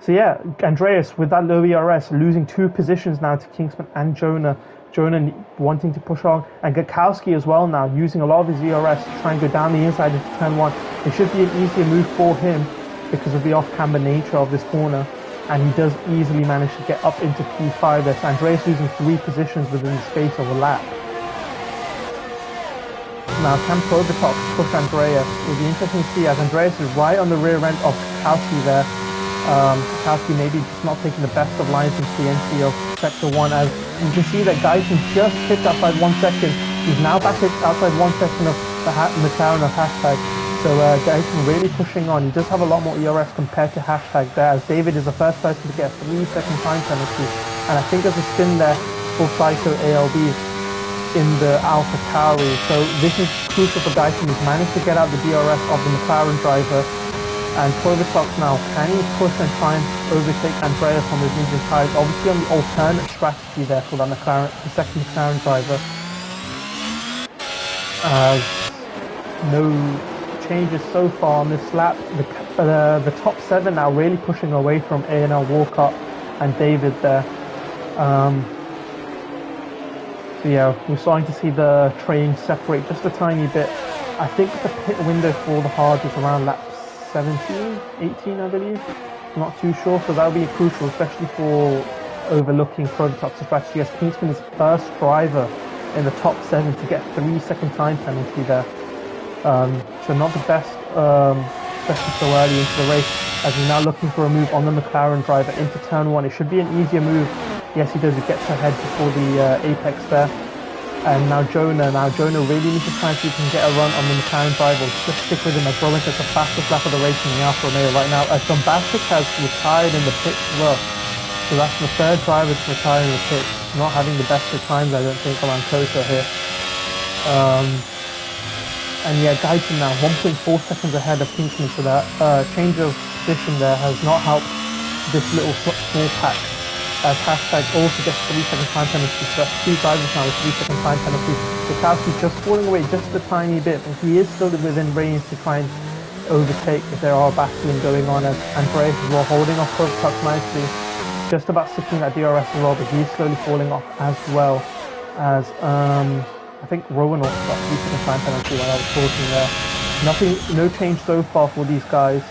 So yeah, Andreas with that low ERS losing 2 positions now to Kingsman and Jonah. Jonah wanting to push on, and Gakowski as well now using a lot of his ERS to try and go down the inside into turn 1. It should be an easier move for him because of the off-camber nature of this corner, and he does easily manage to get up into P5 there. So Andreas losing 3 positions within the space of a lap. Now can Probitok push Andreas? It'll be interesting to see as Andreas is right on the rear end of Gakowski there. Gakowski maybe just not taking the best of lines into the entry of Sector 1, as you can see that Guyton just picked outside 1 second. He's now back outside 1 second of the McLaren of hashtag. So Guyton really pushing on. He does have a lot more ERS compared to hashtag there, as David is the first person to get a 3-second time penalty. And I think there's a spin there for Saito ALB in the Alpha Tauri. So this is crucial for Guyton. He's managed to get out the DRS of the McLaren driver. And Probitok now, can he push and try and overtake Andreas on those medium tyres? Obviously on the alternate strategy there for that McLaren, the second McLaren driver. No changes so far on this lap. The top 7 now really pushing away from A&L Walcott and David there. So yeah, we're starting to see the train separate just a tiny bit. I think the pit window for the hard is around lap 17, 18 I believe. Not too sure, so that'll be crucial, especially for overlooking Probitok's strategy, as Kingsman is first driver in the top 7 to get 3-second time penalty there. So not the best, especially so early into the race, as he's now looking for a move on the McLaren driver into turn 1. It should be an easier move. Yes, he does. He gets ahead before the apex there. And now Jonah really needs to try and see if he can get a run on the McLaren driver. Just stick with him as Rowan gets the fastest lap of the race in the Alfa Romeo right now. As John Bastick has retired in the pits as well. So that's the 3rd driver to retire in the pits. Not having the best of times, I don't think, around Kota here. And yeah, Guyton now 1.4 seconds ahead of Kingsman, so that change of position there has not helped this little small pack. As hashtag also gets 3-second time penalty, so that's 2 drivers now with 3-second time penalties. Gakowski just falling away just a tiny bit, but he is still within range to try and overtake if there are battling going on, as Andreas is well holding off Probitok nicely. Just about sticking that DRS as well, but he's slowly falling off as well, as I think Rowan also got 3-second time penalty while I was talking there. No change so far for these guys.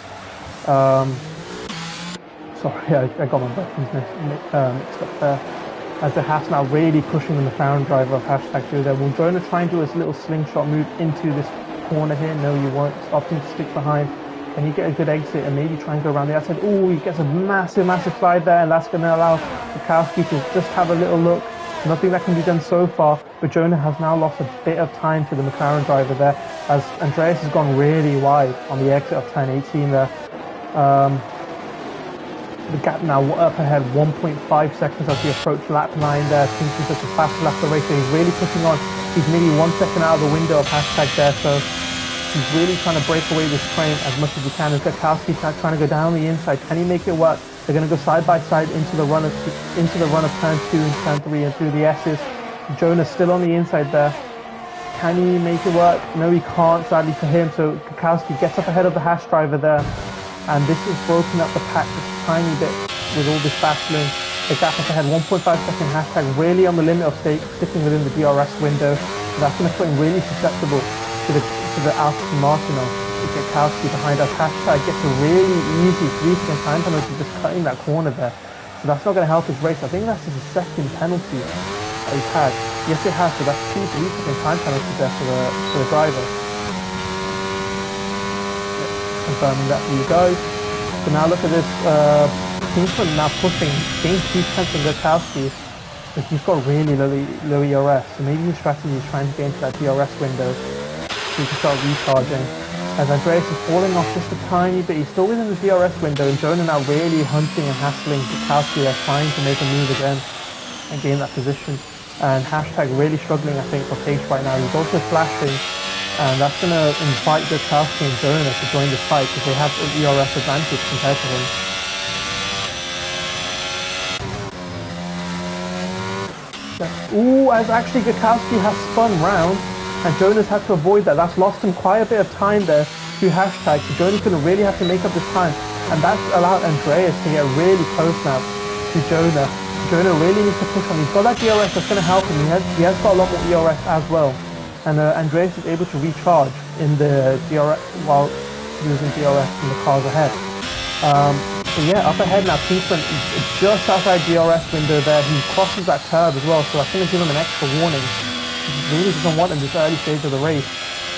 Sorry, I got my buttons mixed up there. As the Haas now really pushing the McLaren driver of hashtag through there. Will Jonah try and do his little slingshot move into this corner here? No, you won't. Opting to stick behind. Can he get a good exit and maybe try and go around the outside? Oh, he gets a massive slide there, and that's going to allow Gakowski to just have a little look. Nothing that can be done so far, but Jonah has now lost a bit of time to the McLaren driver there, as Andreas has gone really wide on the exit of turn 18 there. The gap now up ahead 1.5 seconds as we approach lap 9 there. Kingsman's just a fast lap of the race, so he's really pushing on. He's nearly 1 second out of the window of hashtag there, so he's really trying to break away this train as much as he can. As Gakowski's now trying to go down the inside. Can he make it work? They're going to go side by side into the run of turn 2 and turn 3 and through the S's. Jonah's still on the inside there. Can he make it work? No, he can't, sadly for him. So Gakowski gets up ahead of the Haas driver there. And this has broken up the pack just a tiny bit with all this battling. The gap up ahead, 1.5 second hashtag, really on the limit of sticking within the DRS window. So that's going to put him really susceptible to to the Aston Martin of Gakowski behind us. Hashtag gets a really easy 3-second time penalty just cutting that corner there. So that's not going to help his race. I think that's his second penalty that he's had. Yes, it has. So that's 2 3-second time penalties there for the driver. Confirming that for you guys. So now look at this. Kingsman now pushing, gained 2 tenths on Gakowski. But he's got really low ERS. So maybe his strategy is trying to get into that DRS window so he can start recharging. As Andreas is falling off just a tiny bit, he's still within the DRS window, and Jonah now really hunting and hassling Gakowski there, trying to make a move again and gain that position. And hashtag really struggling, I think, for pace right now. He's also flashing, and that's going to invite Gakowski and Jonah to join the fight because they have an ERS advantage compared to him. Ooh, as actually Gakowski has spun round. And Jonas had to avoid that. That's lost him quite a bit of time there to hashtag. So Jonas is going to really have to make up this time. And that's allowed Andreas to get really close now to Jonah. Jonah really needs to push on. He's got that DRS that's going to help him. He has got a lot more ERS as well. And Andreas is able to recharge in the DRS while using DRS in the cars ahead. So yeah, up ahead now, Kingsman is just outside DRS window there. He crosses that curb as well. So that's going to give him an extra warning. He really doesn't want in this early stage of the race.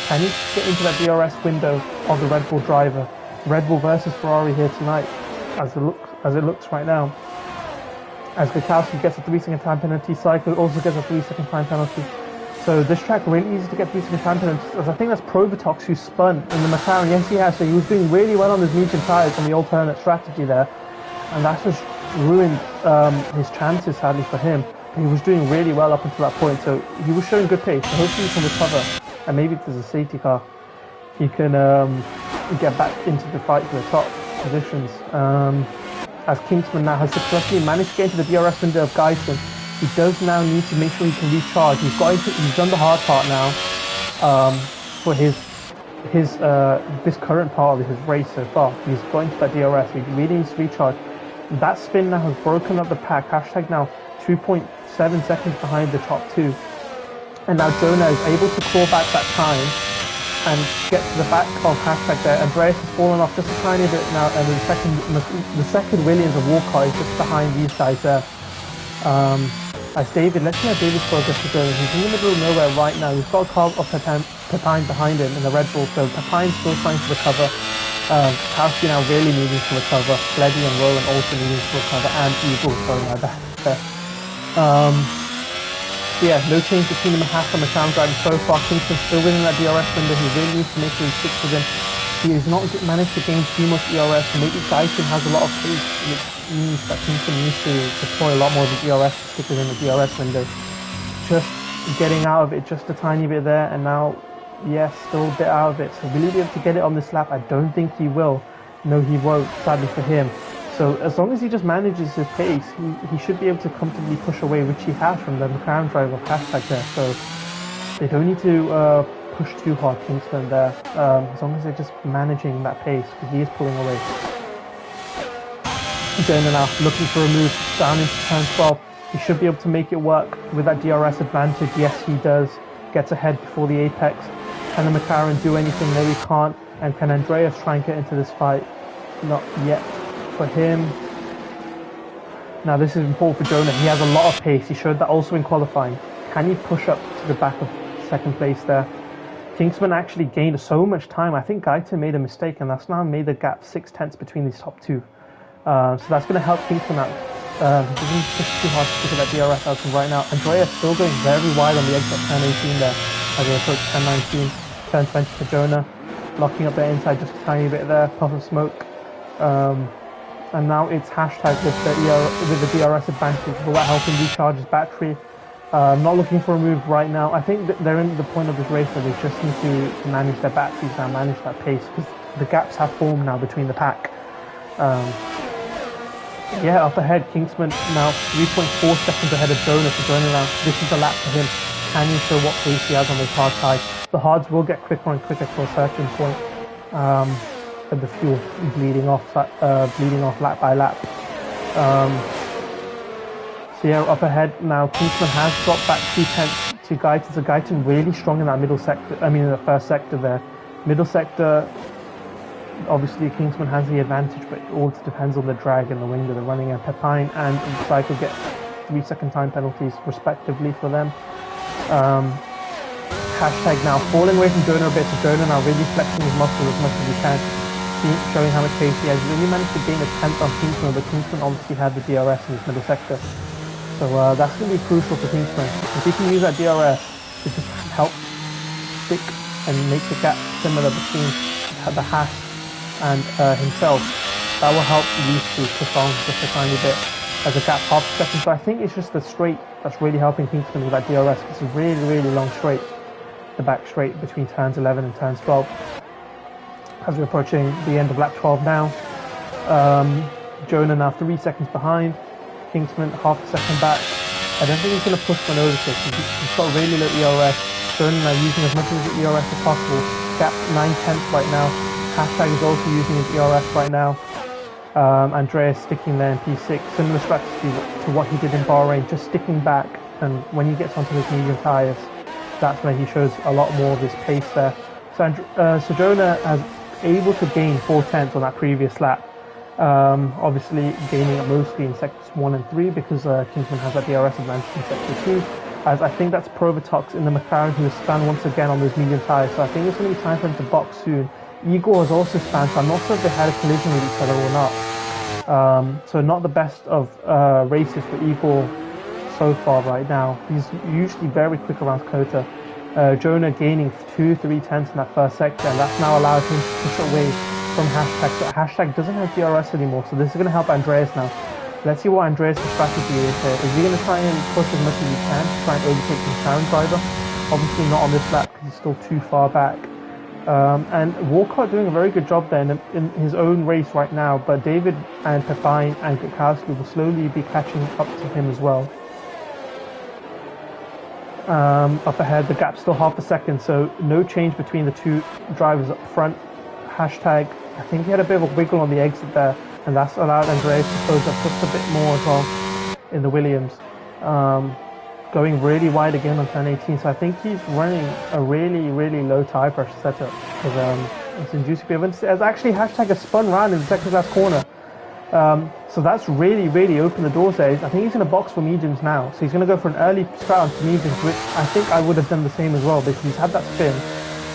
Can he get into that DRS window of the Red Bull driver? Red Bull versus Ferrari here tonight, as it looks right now. As Gakowski gets a 3-second time penalty, Cycle also gets a 3-second time penalty. So this track really easy to get 3-second time penalties. As I think that's Provatox who spun in the McLaren. Yes, he has. So he was doing really well on his medium tyres on the alternate strategy there, and that's just ruined his chances, sadly for him. He was doing really well up until that point, so he was showing good pace. So hopefully he can recover, and maybe if there's a safety car, he can get back into the fight for the top positions. As Kingsman now has successfully managed to get into the DRS window of Geisen, he does now need to make sure he can recharge. He's done the hard part now for this current part of his race so far. He's got into that DRS. He really needs to recharge. That spin now has broken up the pack. Hashtag now 2.7 seconds behind the top 2, and now Jonah is able to claw back that time and get to the back of hashtag there. Andreas has fallen off just a tiny bit now, and the second Williams of Walcott is just behind these guys there. As David, let's see how David's progress is going. He's in the middle of nowhere right now. He's got a car of Pepine behind him in the Red Bull, so Pepine's still trying to recover. Kowski now really needing to recover. Fleddy and Rowan also needing to recover, and Eagle, sorry, my bad there. So yeah, no change between the Haas and McLaren driving so far. Kingston still within that DRS window. He really needs to make sure he sticks with him. He has not managed to gain too much ERS. Maybe Dyson has a lot of pace, which means that Kingston needs to deploy a lot more of the DRS to stick within the DRS window. Just getting out of it just a tiny bit there, and now, yes, still a bit out of it. So will he be able to get it on this lap? I don't think he will. No, he won't, sadly for him. So as long as he just manages his pace, he should be able to comfortably push away, which he has from the McLaren driver hashtag there. So they don't need to push too hard, Kingston there, as long as they're just managing that pace, because he is pulling away. Jonah now looking for a move down into turn 12. He should be able to make it work with that DRS advantage. Yes, he does. Gets ahead before the apex. Can the McLaren do anything? No, he can't. And can Andreas try and get into this fight? Not yet for him. Now this is important for Jonah. He has a lot of pace. He showed that also in qualifying. Can he push up to the back of second place there? Kingsman actually gained so much time. I think Guyton made a mistake, and that's now made the gap 6 tenths between these top 2. So that's going to help Kingsman out. He doesn't push too hard to pick up that DRS out right now. Andreas still going very wide on the exit turn 18 there as they approach turn 19. Turn 20 for Jonah. Locking up their inside just a tiny bit there. Puff of smoke. And now it's hashtag with the DRS advantage. Will that help him recharge his battery? Not looking for a move right now. I think that they're in the point of this race where they just need to manage their batteries now, manage that pace, because the gaps have formed now between the pack. Yeah, up ahead, Kingsman now 3.4 seconds ahead of Jonah. So Jonah now, this is a lap for him. Can he show what pace he has on those hard tires? The hards will get quicker and quicker to a certain point. And the fuel bleeding off lap by lap. So yeah, up ahead now, Kingsman has dropped back 2 tenths to Guyton. So Guyton really strong in that middle sector. I mean, in the first sector there. Middle sector, obviously Kingsman has the advantage, but it all depends on the drag and the wing that they're running. And Pepijn and Cycle get 3-second time penalties respectively for them. Hashtag now falling away from Jonah a bit, so Jonah now really flexing his muscles as much as he can, showing how much pace he has. Really managed to gain a 10th on Kingsman, but Kingsman obviously had the DRS in his middle sector. So that's going to be crucial for Kingsman. If he can use that DRS to just help stick and make the gap similar between the Haas and himself, that will help these two push on just a tiny bit as a gap half a second. So I think it's just the straight that's really helping Kingsman with that DRS. It's a really, really long straight, the back straight between turns 11 and turns 12. As we're approaching the end of lap 12 now, Jonah now 3 seconds behind, Kingsman half a second back. I don't think he's going to push one over this. He's got really low ERS. Jonah now using as much of his ERS as possible. Gap 9/10 right now. Hashtag is also using his ERS right now. Andreas sticking there in P6. Similar strategy to what he did in Bahrain, just sticking back, and when he gets onto his medium tyres, that's when he shows a lot more of his pace there. So Jonah has able to gain 4/10 on that previous lap. Obviously gaining it mostly in sectors 1 and 3 because Kingsman has that DRS advantage in sector 2. As I think that's Provatox in the McLaren who has spun once again on those medium tyres. So I think it's going to be time for him to box soon. Igor has also spun, so I'm not sure if they had a collision with each other or not. So not the best of races for Igor so far right now. He's usually very quick around Kota. Jonah gaining 2-3 tenths in that first sector, and that's now allowed him to push away from Hashtag. So Hashtag doesn't have DRS anymore, so this is going to help Andreas now. Let's see what Andreas' strategy is here. Is he going to try and push as much as he can to try and overtake the McLaren driver? Obviously not on this lap because he's still too far back. And Walcott doing a very good job there in his own race right now, but David and Pepijn and Kwiatkowski will slowly be catching up to him as well. Up ahead, the gap's still half a second, so no change between the two drivers up front. Hashtag, I think he had a bit of a wiggle on the exit there, and that's allowed Andreas to close up just a bit more as well in the Williams. Going really wide again on turn 18, so I think he's running a really, really low tire pressure setup because it's inducing a bit of incident. As actually Hashtag has spun round in the second last corner. So that's really, really opened the doors there. I think he's going to box for mediums now. So he's going to go for an early start onto mediums, which I think I would have done the same as well because he's had that spin.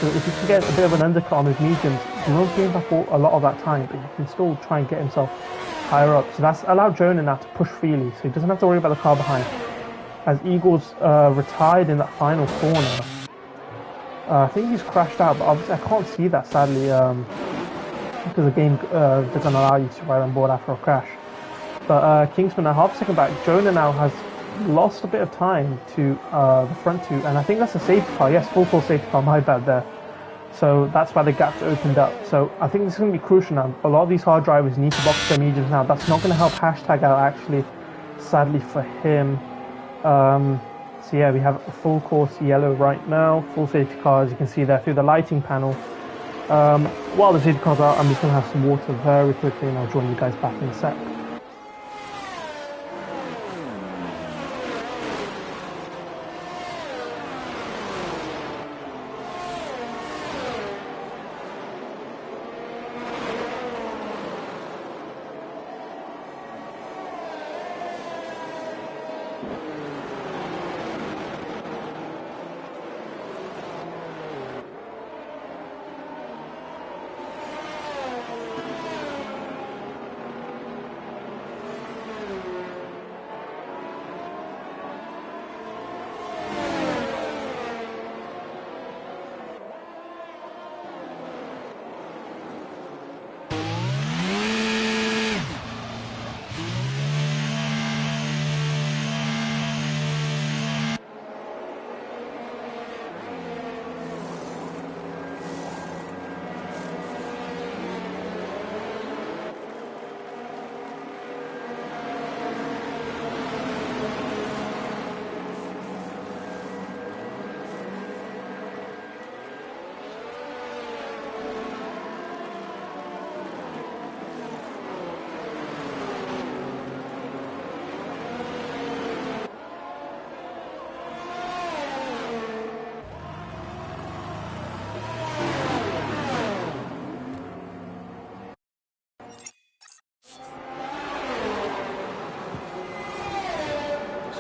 So if he can get a bit of an undercut on his mediums, he won't gain back a lot of that time, but he can still try and get himself higher up. So that's allowed Jonah now to push freely, so he doesn't have to worry about the car behind. As Eagles retired in that final corner, I think he's crashed out, but obviously I can't see that sadly because the game doesn't allow you to ride on board after a crash. But Kingsman a half second back. Jonah now has lost a bit of time to the front two, and I think that's a safety car. Yes, full safety car, my bad there. So that's why the gap's opened up. So I think this is going to be crucial now. A lot of these hard drivers need to box their mediums now. That's not going to help Hashtag out actually, sadly for him. So yeah, we have a full course yellow right now, full safety car as you can see there through the lighting panel. While the safety cars are, I'm just going to have some water very quickly and I'll join you guys back in a sec.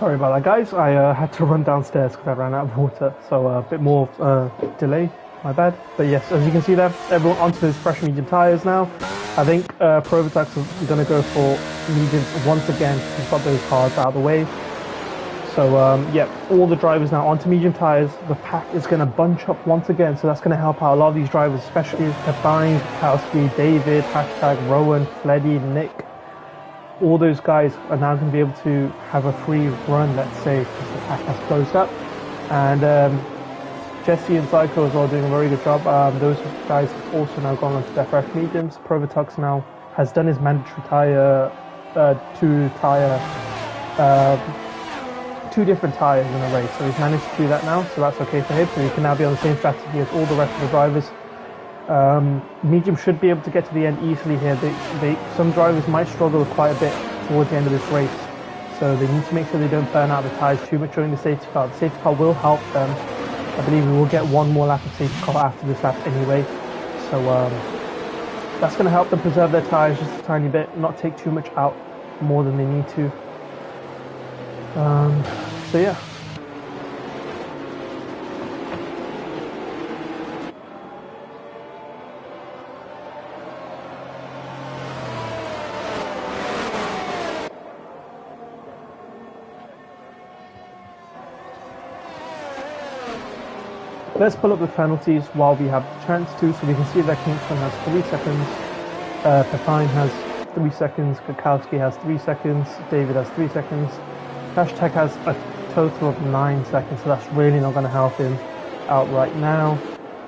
Sorry about that, guys. I had to run downstairs because I ran out of water, so a bit more delay. My bad. But yes, as you can see there, everyone onto those fresh medium tyres now. I think Provotax is going to go for mediums once again. He's got those hards out of the way. So yeah, all the drivers now onto medium tyres. The pack is going to bunch up once again, so that's going to help out a lot of these drivers, especially Kabine, Kowski, David, hashtag Rowan, Fleddy, Nick. All those guys are now going to be able to have a free run, let's say, because the pack has closed up. And Jesse and Psycho as well doing a very good job. Those guys have also now gone onto their fresh mediums. Provotux now has done his mandatory two different tyres in a race, so he's managed to do that now, so that's okay for him. So he can now be on the same strategy as all the rest of the drivers. Medium should be able to get to the end easily here. Some drivers might struggle quite a bit towards the end of this race, so they need to make sure they don't burn out the tyres too much during the safety car. The safety car will help them. I believe we will get one more lap of safety car after this lap anyway, so that's going to help them preserve their tyres just a tiny bit, not take too much out more than they need to. So yeah. Let's pull up the penalties while we have the chance to, so we can see that Kingston has 3 seconds, Pepine has 3 seconds, Kakowski has 3 seconds, David has 3 seconds, Hashtag has a total of 9 seconds, so that's really not going to help him out right now.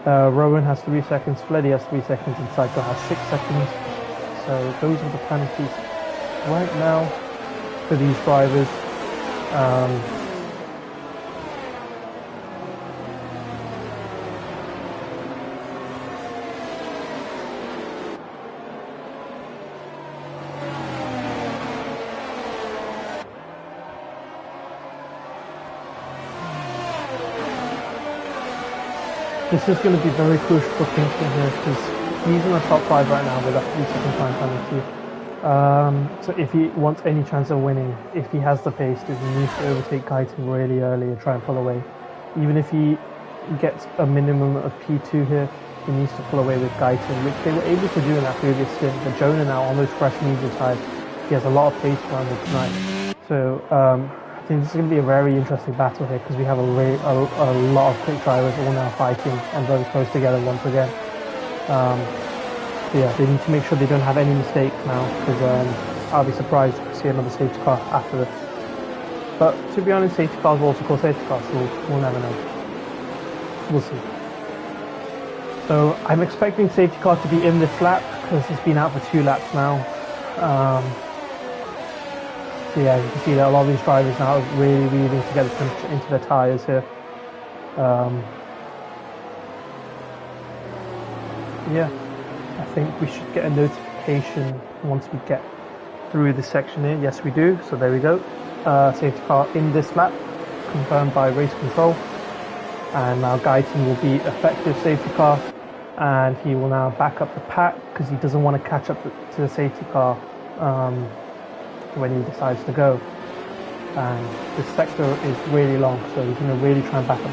Rowan has 3 seconds, Fleddy has 3 seconds, and Psycho has 6 seconds. So those are the penalties right now for these drivers. This is going to be very crucial for Kingston here because he's in the top 5 right now with a 3-second time penalty. So if he wants any chance of winning, if he has the pace, he needs to overtake Guyton really early and try and pull away. Even if he gets a minimum of P2 here, he needs to pull away with Guyton, which they were able to do in that previous stint. But Jonah now on those fresh medium tyres, he has a lot of pace around him tonight. So I think this is going to be a very interesting battle here because we have a lot of quick drivers all now fighting and very close together once again. So yeah, they need to make sure they don't have any mistakes now because I'll be surprised to see another safety car after this. But to be honest, safety cars will also call safety cars, so we'll never know. We'll see. So I'm expecting safety car to be in this lap because it's been out for 2 laps now. So yeah, you can see that a lot of these drivers now are really weaving together into their tyres here. Yeah, I think we should get a notification once we get through this section here. Yes, we do. So there we go. Safety car in this lap, confirmed by race control. And now Guyton will be effective safety car, and he will now back up the pack because he doesn't want to catch up to the safety car when he decides to go. And this sector is really long, so he's going to really try and back up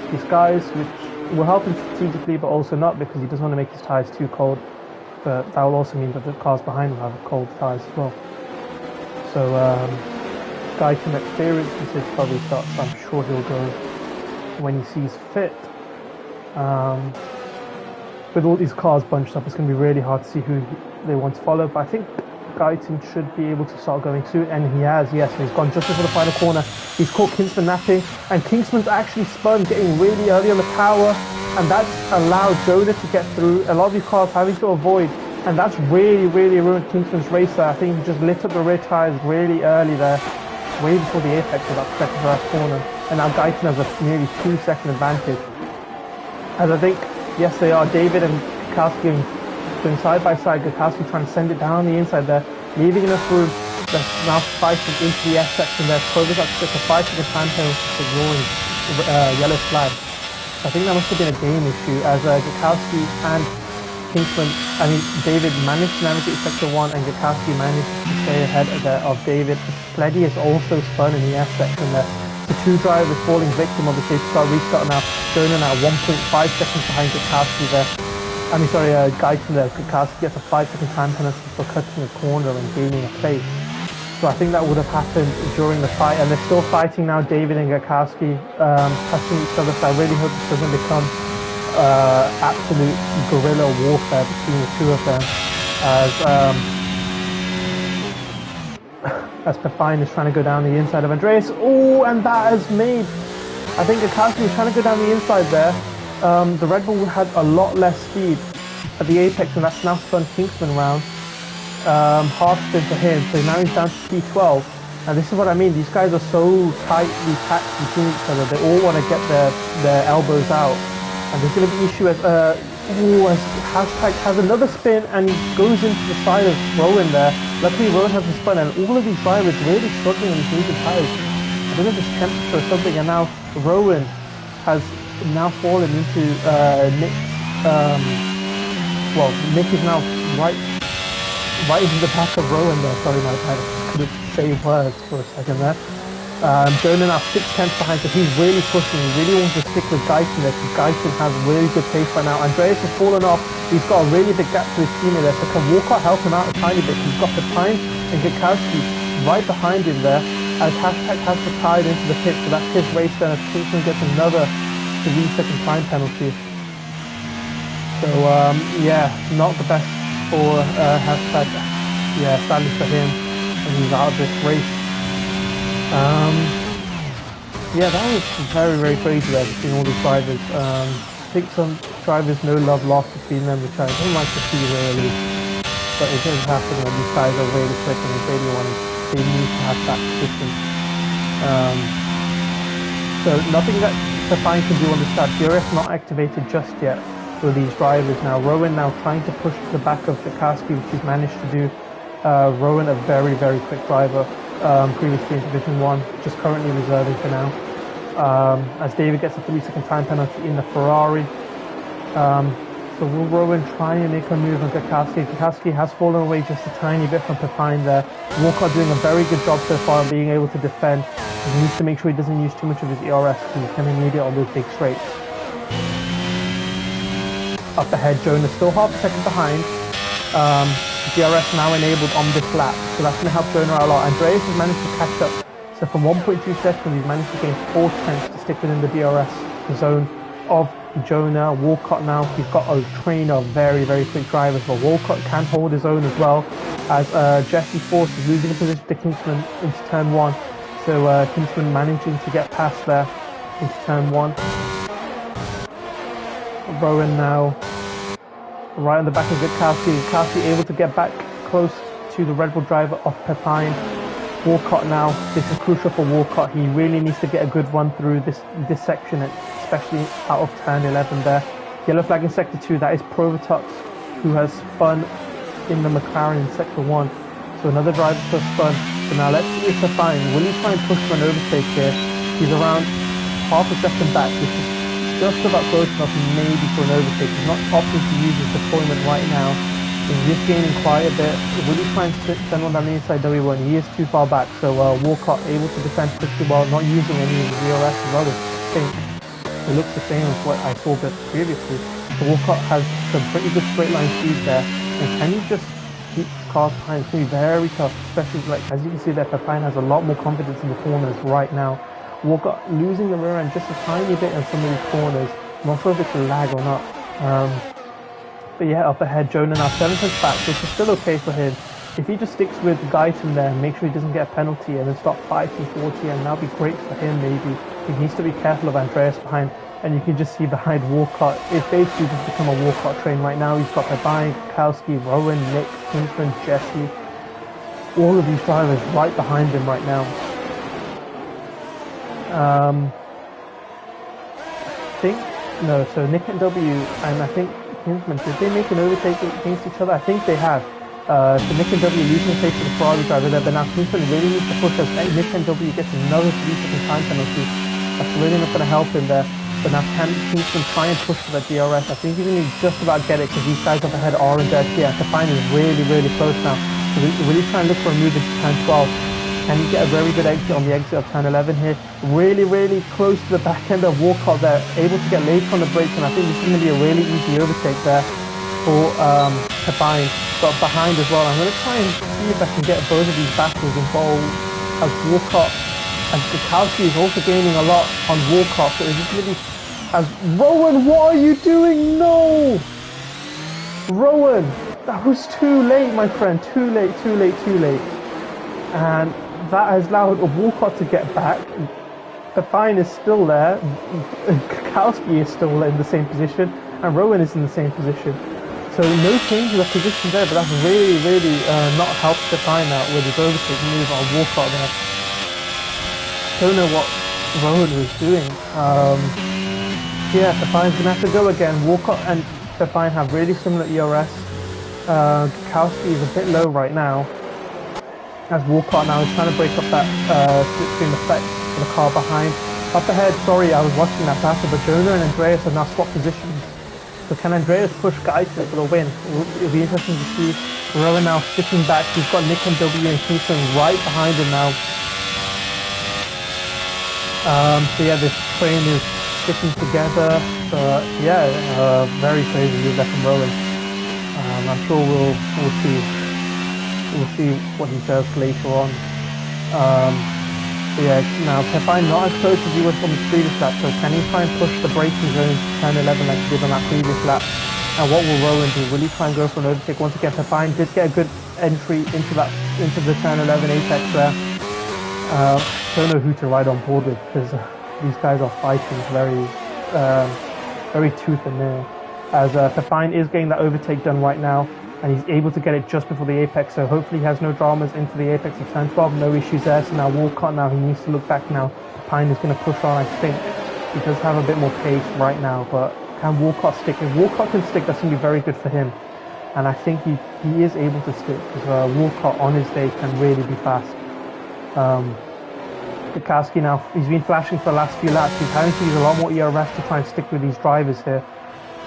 these guys, which will help him strategically but also not, because he doesn't want to make his tyres too cold, but that will also mean that the cars behind him have cold tyres as well. So Guyton experience in his probably starts, so I'm sure he'll go when he sees fit. With all these cars bunched up, it's going to be really hard to see who they want to follow, but I think Guyton should be able to start going soon, and he has, yes, he's gone just before the final corner. He's caught Kingsman napping, and Kingsman's actually spun, getting really early on the power, and that's allowed Jonah to get through. A lot of these cars having to avoid, and that's really ruined Kingsman's race there. I think he just lit up the rear tyres really early there, way before the apex of that second to last corner, and now Guyton has a nearly 2-second advantage. As I think, yes, they are, David and Kowski going side by side. Gakowski trying to send it down the inside there, leaving enough room. They're now fighting into the S section there. Kovacic gets a 5-second time penalty for ignoring yellow flag. So I think that must have been a game issue, as Gakowski and Kingsman, David managed to navigate sector 1 and Gakowski managed to stay ahead of David. Pleddy is also spun in the S section there. The two drivers falling victim of the safety car restart now. Jonah now 1.5 seconds behind Gakowski there. Guyton there. Gakowski gets a 5-second time penalty for cutting a corner and gaining a place. So I think that would have happened during the fight, and they're still fighting now, David and Gakowski, touching each other. So I really hope this doesn't become absolute guerrilla warfare between the two of them, as Pepijn is trying to go down the inside of Andreas. Oh, and that has made, I think Gakowski was trying to go down the inside there. The Red Bull had a lot less speed at the apex, and that's now spun Kingsman round. Half spin for him, so now he's down to P12. And this is what I mean, these guys are so tightly packed between each other, they all want to get their elbows out. And there's going to be an issue as Hashtag has another spin and he goes into the side of Rowan there. Luckily Rowan has a spin, and all of these drivers really struggling on these medium tires. I don't know if it's temperature or something, and now Rowan has now fallen into Nick's, Nick is now right into the back of Rowan there. Sorry, my bad, I couldn't say words for a second there. Jonah now 6/10 behind, so he's really pushing. He really wants to stick with Guyton there, because Guyton has really good pace right now. Andreas has fallen off. He's got a really big gap to his teammate there, so can Walcott help him out a tiny bit? He's got Pepijn and Gakowski right behind him there, as Hashtag has retired into the pit, so that's his race then, as Kingsman gets another 3-second time penalty. So, not the best for Hashtag. Yeah, sadly for him, and he's out of this race. That was very, very crazy there between all these drivers. I think some drivers no love lost between them, which I don't like to see really. But it does happen when these guys are really quick and they need to have that position. So nothing that Pepijn can do on the start. DRS not activated just yet for these drivers now. Rowan now trying to push the back of Gakowski, which he's managed to do. Rowan, a very, very quick driver. Previously in Division 1, just currently reserving for now. As David gets a 3-second time penalty in the Ferrari. So will Rowan try and make a move on Gakowski? Gakowski has fallen away just a tiny bit from Pepijn there. Walcott doing a very good job so far of being able to defend. He needs to make sure he doesn't use too much of his ERS, because he's going to need it on those big straights. Up ahead, Jonah still half a second behind. DRS now enabled on this lap, so that's going to help Jonah out a lot. Andreas has managed to catch up, so from 1.2 seconds he's managed to gain 4 tenths to stick within the DRS zone of Jonah. Walcott now, he's got a train of very, very quick drivers, but Walcott can hold his own as well, as Jesse Force is losing a position to Kingsman into turn 1, so Kingsman managing to get past there into turn 1. Rowan now right on the back of Gakowski. Gakowski able to get back close to the Red Bull driver of Pepijn. Walcott now, this is crucial for Walcott. He really needs to get a good run through this section, especially out of turn 11 there. Yellow flag in sector 2, that is Provatux, who has spun in the McLaren in sector 1. So another driver to spun. So now let's see if Pepijn, will he try and push for an overtake here? He's around half a second back, which is just about close enough maybe for an overtake. He's not opting to use his deployment right now. He's just gaining quite a bit. Really trying to send one down the inside W1. He is too far back, so Walcott able to defend pretty well, not using any of the DRS as well. I think it looks the same as what I saw previously. So Walcott has some pretty good straight line speed there, and can he just keep cars behind? It's going to be very tough, especially as you can see that Pepijn has a lot more confidence in the corners right now. Walcott losing the rear end just a tiny bit in some of these corners. I'm not sure if it's a lag or not. But yeah, up ahead, Jonah now 7 tenths back, which is still okay for him. If he just sticks with Guyton there, make sure he doesn't get a penalty and then stop fighting 40, and that'll be great for him maybe. He needs to be careful of Andreas behind, and you can just see behind Walcott, it's basically just become a Walcott train right now. He's got Pepijn, Gakowski, Rowan, Nick, Kingsman, Jesse, all of these drivers right behind him right now. So Nick and W and I think Kingsman, did they make an overtake against each other? I think they have. So Nick and W losing the pace to the Ferrari driver there, but now Kingsman really needs to push us. Nick and W gets another 3-second time penalty. That's really not going to help him there. But now can Kingston try and push for the DRS? I think he's going to just about get it because these guys up ahead are in dirt here. Tefine is really, really close now. So really trying to look for a move into turn 12. Can he get a very good exit on the exit of turn 11 here? Really, really close to the back end of Walcott there. Able to get late on the brakes, and I think this is going to be a really easy overtake there for Tefine. But behind as well. I'm going to try and see if I can get both of these battles involved as Walcott and Gakowski is also gaining a lot on Walcott. So it's just going to be as Rowan, what are you doing? No! Rowan, that was too late, my friend. Too late, too late, too late. And that has allowed Walcott to get back. Tefine is still there. Gakowski is still in the same position. And Rowan is in the same position. So no changes of position there, but that's really, really not helped Tefine out with his overtake move on Walcott there. Don't know what Rowan was doing. Yeah, Tefine's going to have to go again. Walcott and Tefine have really similar ERS. Gakowski is a bit low right now, as Walcott now is trying to break up that slipstream effect for the car behind. Up ahead, sorry, I was watching that battle, but Jonah and Andreas have now swapped positions. So can Andreas push Guyton for the win? It'll be interesting to see. Rowan now sticking back. He's got Nick and W and Kingston right behind him now. So yeah, this train is sticking together. But yeah, very crazy move there from Rowan. I'm sure we'll see what he does later on. Yeah, now Tefine not as close as he was from the previous lap, so can he try and push the braking zone to turn 11 like he did on that previous lap? And what will Rowan do? Will he try and go for an overtake once again? Tefine did get a good entry into the turn 11 apex there. Don't know who to ride on board with because these guys are fighting very tooth and nail. As Tefine is getting that overtake done right now, and he's able to get it just before the apex, so hopefully he has no dramas into the apex of turn 12, no issues there. So now Walcott, now he needs to look back now. Tefine is going to push on, I think. He does have a bit more pace right now, but can Walcott stick? If Walcott can stick, that's going to be very good for him. And I think he is able to stick, because Walcott on his day can really be fast. Gakowski now, he's been flashing for the last few laps. He's having to use a lot more ERS to try and stick with these drivers here.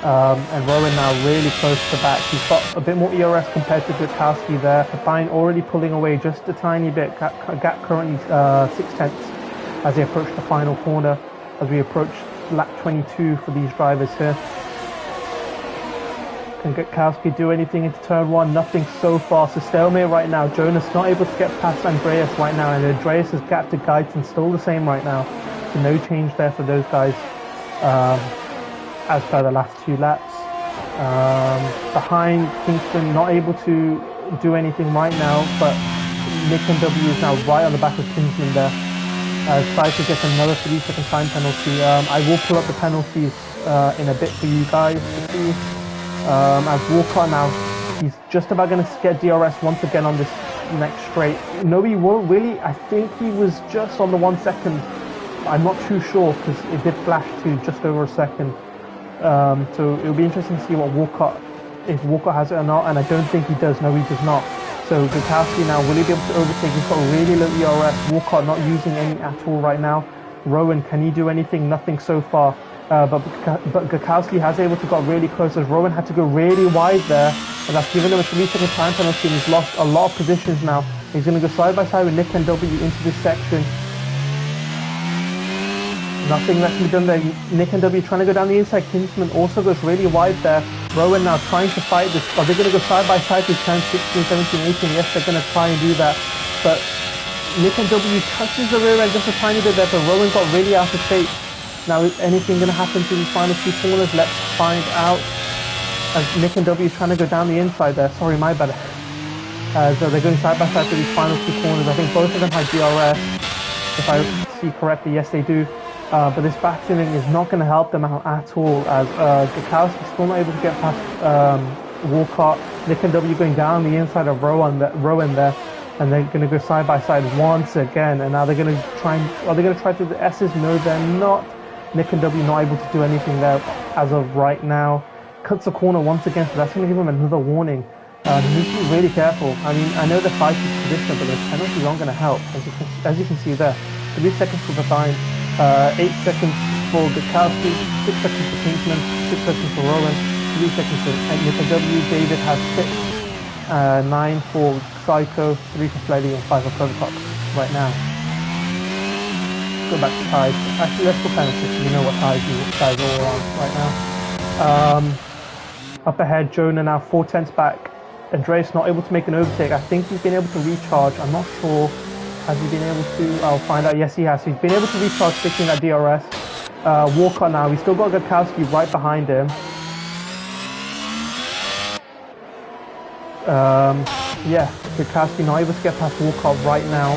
And Rowan now really close to the back. He's got a bit more ERS compared to Gakowski there. Tefine already pulling away just a tiny bit. Gap currently 6/10 as they approach the final corner, as we approach lap 22 for these drivers here. Can Gakowski do anything into turn 1? Nothing so far. So stalemate right now. Jonas not able to get past Andreas right now, and Andreas' gap to Guyton still the same right now. So no change there for those guys. As per the last 2 laps. Behind Kingston, not able to do anything right now, but Nick and W is now right on the back of Kingston there. Cypher gets another 3-second time penalty. I will pull up the penalties in a bit for you guys to see. As Walcott now, he's just about going to get DRS once again on this next straight. No, he won't really. I think he was just on the 1 second. I'm not too sure because it did flash to just over a second. So it'll be interesting to see what if Walcott has it or not, and I don't think he does. No, he does not. So Gakowski now, will he be able to overtake? He's got really low ERS. Walcott not using any at all right now. Rowan, can he do anything? Nothing so far. But Gakowski has able to got really close, as Rowan had to go really wide there, and that's given him a 3-second time penalty, and he's lost a lot of positions now. He's going to go side by side with Nick and W into this section. Nothing that can be done there. Nick and W trying to go down the inside. Kingsman also goes really wide there. Rowan now trying to fight this. Are they going to go side by side with turn 16, 17, 18? Yes, they're going to try and do that. But Nick and W touches the rear end just a tiny bit there, but Rowan got really out of shape. Now, is anything going to happen to these final 2 corners? Let's find out. As Nick and W trying to go down the inside there. Sorry, my bad. So they're going side by side for these final 2 corners. I think both of them have DRS. If I see correctly, yes, they do. But this battling is not going to help them out at all, as Gakowski still not able to get past Walcott. Nick and W going down the inside of Rowan there, and they're going to go side by side once again. And now they're going to try are they going to try to do the S's? No, they're not. Nick and W not able to do anything there as of right now. Cuts a corner once again, so that's going to give him another warning. He needs to be really careful. I mean, I know the fight is traditional, but the penalties aren't going to help, as you can see there. 3 seconds for the time. 8 seconds for Gutowski, 6 seconds for Kingsman, 6 seconds for Rowan, 3 seconds for Nick and W. David has 6, 9 for Psycho, 3 for Fleddy, and 5 for Protocox right now. Go back to ties. Actually, let's go penalties so you know what ties you guys are all on right now. Up ahead, Jonah now 4 tenths back. Andreas not able to make an overtake. I think he's been able to recharge. I'm not sure. Has he been able to? I'll find out. Yes, he has. He's been able to recharge, sticking that DRS. Walcott now. He's still got Gutowski right behind him. Yeah, Gutowski not able to get past Walcott right now.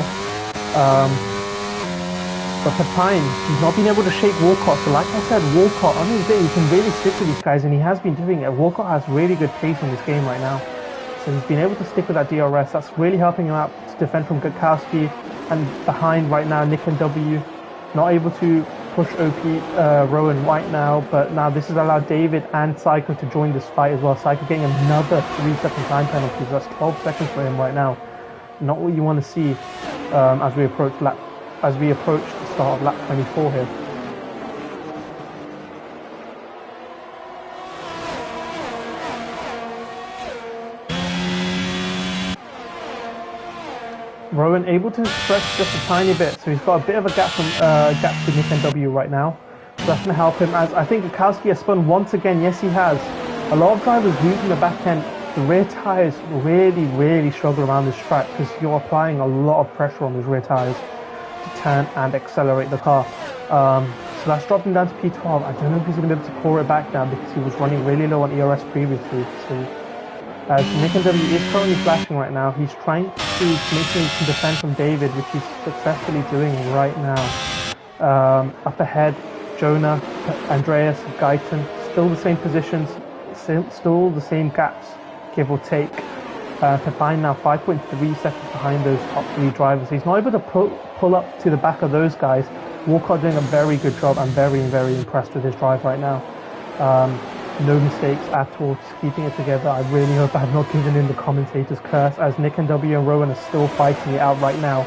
But Pepine, he's not been able to shake Walcott. So like I said, Walcott, on his day, he can really stick with these guys, and he has been doing it. Walcott has really good pace in this game right now. So he's been able to stick with that DRS. That's really helping him out to defend from Gutowski. And behind right now, Nick and W, not able to push OP Rowan right now. But now this has allowed David and Psycho to join this fight as well. Psycho getting another 3-second time penalty. So that's 12 seconds for him right now. Not what you want to see as we approach the start of lap 24 here. Rowan able to stretch just a tiny bit, so he's got a bit of a gap to Nick and W right now. So that's going to help him, as I think Gutowski has spun once again. Yes, he has. A lot of drivers losing the back end. The rear tyres really struggle around this track because you're applying a lot of pressure on those rear tyres to turn and accelerate the car. So that's dropped him down to P12. I don't know if he's going to be able to claw it back now because he was running really low on ERS previously. So as Nick and W is currently flashing right now, he's trying to make sure he can defend from David, which he's successfully doing right now. Up ahead, Jonah, Andreas, Guyton, still the same positions, still the same gaps, give or take. Pepine now 5.3 seconds behind those top 3 drivers. He's not able to pull up to the back of those guys. Walcott doing a very good job. I'm very impressed with his drive right now. No mistakes at all, just keeping it together. I really hope I have not given in the commentator's curse, as Nick and W and Rowan are still fighting it out right now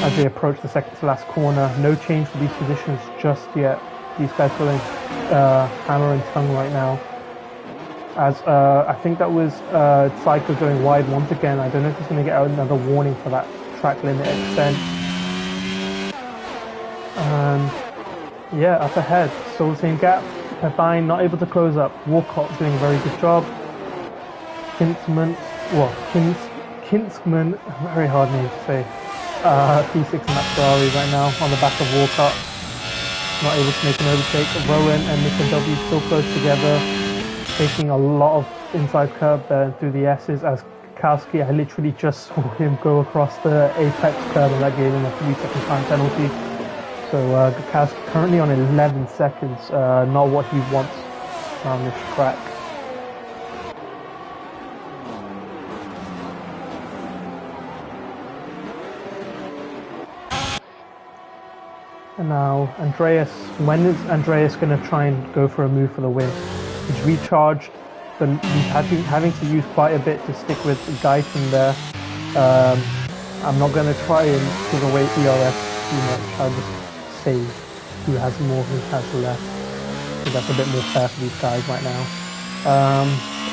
as they approach the second to last corner. No change for these positions just yet. These guys going hammer and tongue right now. As I think that was Psycho going wide once again. I don't know if he's going to get another warning for that track limit extent. And yeah, up ahead, still the same gap. Pepine not able to close up. Walcott doing a very good job. Kintzman, very hard name to say. P6 in that Ferrari right now on the back of Walcott. Not able to make an overtake. Rowan and Nick and W still close together, taking a lot of inside curb there through the S's. As Gutowski, I literally just saw him go across the apex curb, and that gave him a 3-second time penalty. So Gutowski currently on 11 seconds, not what he wants on this track. And now Andreas, when is Andreas going to try and go for a move for the win? He's recharged, but he's having to use quite a bit to stick with Guyton there. I'm not going to try and give away ERS too much. I'll just say who has more, who has less. So that's a bit more fair for these guys right now.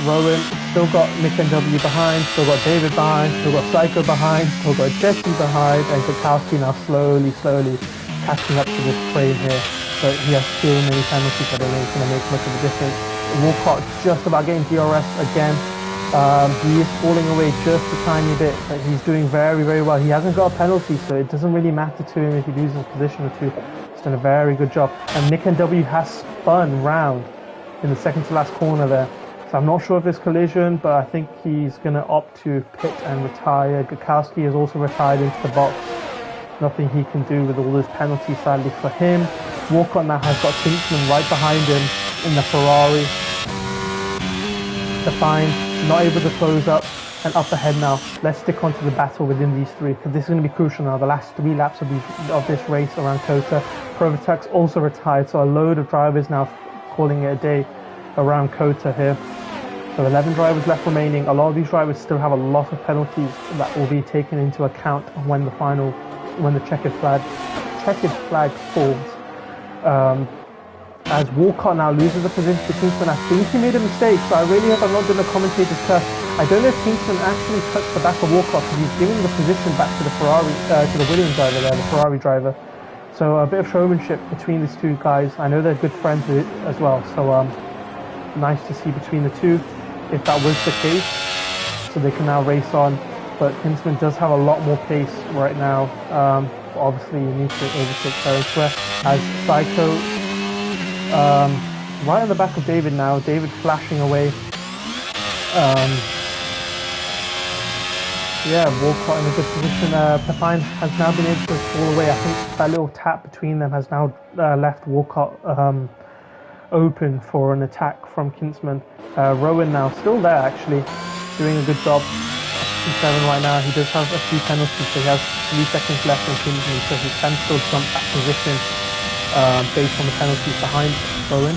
Rowan still got Nick and W behind, still got David behind, still got Psycho behind, still got Jesse behind, and Gutowski now slowly catching up to this train here. But he has still many penalties. I don't know if it's going to make much of a difference. Walcott just about getting DRS again. He is falling away just a tiny bit, but he's doing very well. He hasn't got a penalty, so it doesn't really matter to him if he loses a position or two. He's done a very good job. And Nick and W has spun round in the second to last corner there. So I'm not sure of this collision, but I think he's going to opt to pit and retire. Gutowski is also retired into the box. Nothing he can do with all those penalties, sadly for him. Walcott now has got Kingsman right behind him in the Ferrari. Define, not able to close up, and up ahead now. Let's stick on to the battle within these 3, because this is going to be crucial now. The last 3 laps of this race around COTA. Protocox also retired, so a load of drivers now calling it a day around COTA here. So 11 drivers left remaining. A lot of these drivers still have a lot of penalties that will be taken into account when the checkered flag falls. As Walcott now loses the position to Kingston. I think he made a mistake, so I really hope I'm not doing a commentator's curse. I don't know if Kingston actually touched the back of Walcott because he's giving the position back to the to the Williams driver there, the Ferrari driver. So a bit of showmanship between these two guys. I know they're good friends as well, so nice to see between the two, if that was the case. So they can now race on, but Kinsman does have a lot more pace right now. Obviously, you need to overtake Terence Ware as Psycho. Right on the back of David now. David flashing away. Yeah, Walcott in a good position. Pepijn has now been able to fall away. I think that little tap between them has now left Walcott open for an attack from Kinsman. Rowan now still there actually, doing a good job. 7 right now. He does have a few penalties, so he has 3 seconds left on Kinsman, so he can still jump that position based on the penalties behind Rowan.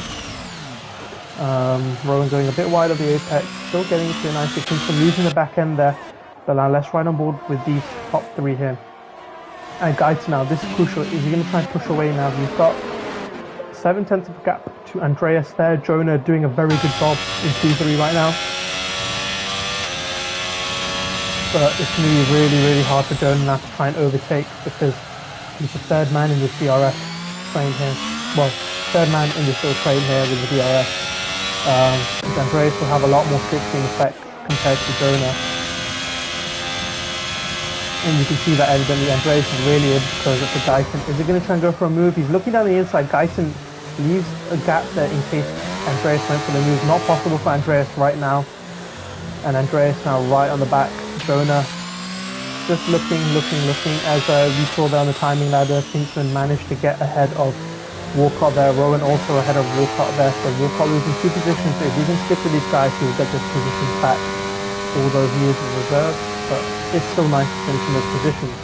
Rowan going a bit wide of the apex, still getting to a nice Kinsman losing the back end there. But now let's ride on board with these top 3 here. And Geiton now, this is crucial. Is he going to try and push away now? We've got 7/10 of a gap to Andreas there. Jonah doing a very good job in Q3 right now. But it's going to be really, really hard for Jonah now to try and overtake because he's the 3rd man in this DRS train here. Well, 3rd man in this little train here with the DRS. Andreas will have a lot more fixing effect compared to Jonah. And you can see that evidently Andreas is really able to close up for Geiton. Is he going to try and go for a move? He's looking down the inside. Geiton leaves a gap there in case Andreas went for the move. Not possible for Andreas right now. And Andreas now right on the back. Jonah just looking as we saw there on the timing ladder. Kingsman managed to get ahead of Walcott there. Rowan also ahead of Walcott there. So Walcott losing 2 positions. So if he can stick with these guys, he'll get this position back. Although he is in reserve, but it's still nice to finish in those positions.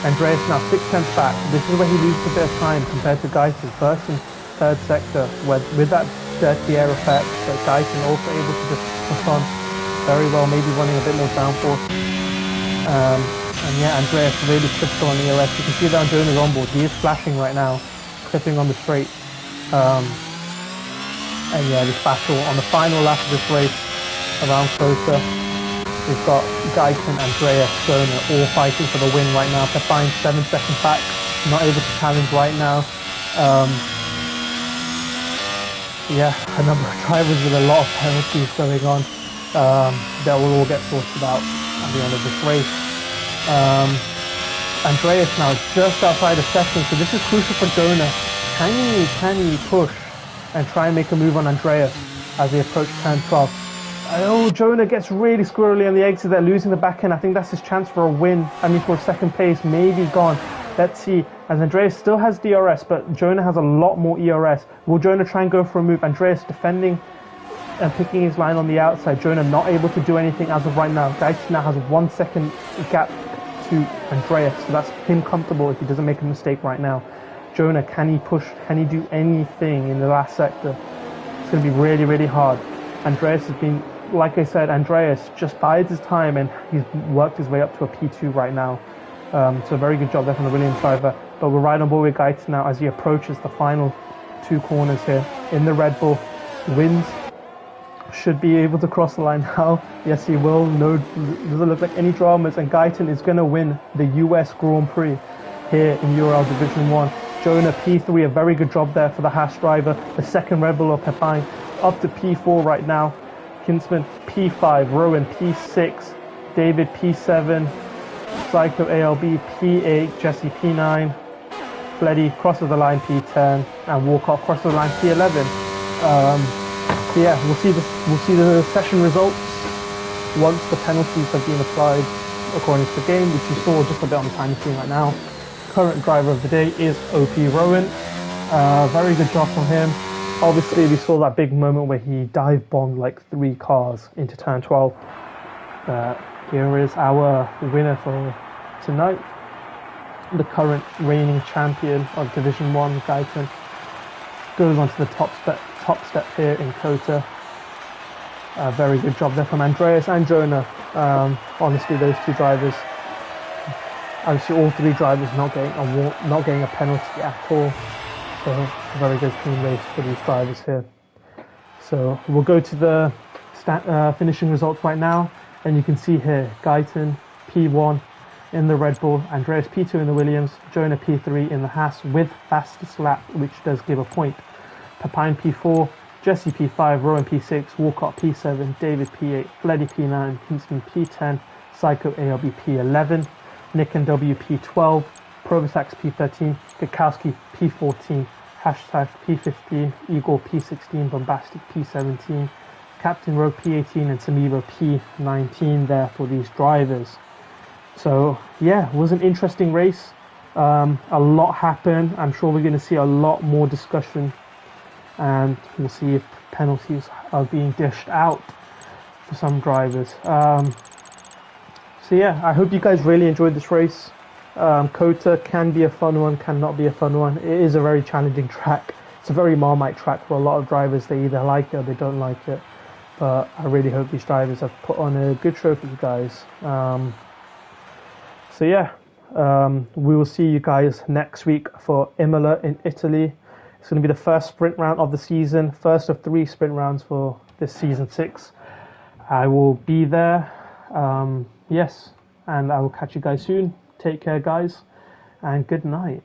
Andreas now 6/10 back. This is where he loses a bit of time compared to Geiton. 1st and 3rd sector, with that dirty air effect, but Geiton also able to just push on very well, maybe running a bit more downforce. And yeah, Andreas really critical on the EOS. You can see that on Jonah's onboard. He is flashing right now, clipping on the straight. And yeah, this battle on the final lap of this race around Kota. We've got Geiton, Andreas, Jonah all fighting for the win right now. Pepijn 7 seconds back, not able to challenge right now. Yeah, a number of drivers with a lot of penalties going on. That will all get sorted out at the end of this race. Andreas now just outside of 2nd, so this is crucial for Jonah. Can he push and try and make a move on Andreas as they approach turn 12? Oh, Jonah gets really squirrely on the exit there, losing the back end. I think that's his chance for a win. I mean, for a 2nd place, maybe gone. Let's see, as Andreas still has DRS, but Jonah has a lot more ERS. Will Jonah try and go for a move? Andreas defending and picking his line on the outside. Jonah not able to do anything as of right now. Geiton now has 1 second gap to Andreas, so that's him comfortable if he doesn't make a mistake right now. Jonah, can he push? Can he do anything in the last sector? It's going to be really, really hard. Andreas has been, like I said, Andreas just bides his time and he's worked his way up to a P2 right now. So very good job there from the Williams driver. But we're right on board with Geiton now as he approaches the final 2 corners here in the Red Bull. Wins, should be able to cross the line now. Yes, he will. No, doesn't look like any dramas. And Geiton is going to win the US Grand Prix here in Euro Division 1. Jonah P3, a very good job there for the Haas driver. The 2nd Red Bull of Pepijn up to P4 right now. Kinsman P5, Rowan P6, David P7, Psycho ALB P8, Jesse P9, Fleddy crosses the line P10, and Walcott crosses the line P11. So yeah, we'll see the session results once the penalties have been applied according to the game, which you saw just a bit on the time screen right now. Current driver of the day is OP Rowan. Very good job from him. Obviously, we saw that big moment where he dive bombed like 3 cars into turn 12. Here is our winner for tonight. The current reigning champion of Division 1, Geiton, goes on to the top step here in Kota. Very good job there from Andreas and Jonah. Honestly, those 2 drivers Obviously, all three drivers not getting a penalty at all. So very good clean race for these drivers here. So we'll go to the finishing results right now, and you can see here Guyton P1 in the Red Bull, Andreas P2 in the Williams, Jonah P3 in the Haas with fastest lap, which does give a point. Papine P4, Jesse P5, Rowan P6, Walcott P7, David P8, Fleddy P9, Kingston P10, Psycho ALB P11, Nick and W P12, Provisax P13, Gakowski P14, Hashtag P15, Igor P16, Bombastic P17, Captain Rogue P18 and Samivo P19 there for these drivers. So yeah, it was an interesting race. A lot happened. I'm sure we're going to see a lot more discussion, and we'll see if penalties are being dished out for some drivers. So yeah, I hope you guys really enjoyed this race. Kota can be a fun one, cannot be a fun one. It is a very challenging track. It's a very Marmite track for a lot of drivers. They either like it or they don't like it. But I really hope these drivers have put on a good show for you guys. So yeah, we will see you guys next week for Imola in Italy. It's going to be the first sprint round of the season, first of 3 sprint rounds for this season 6. I will be there. Yes, and I will catch you guys soon. Take care, guys, and good night.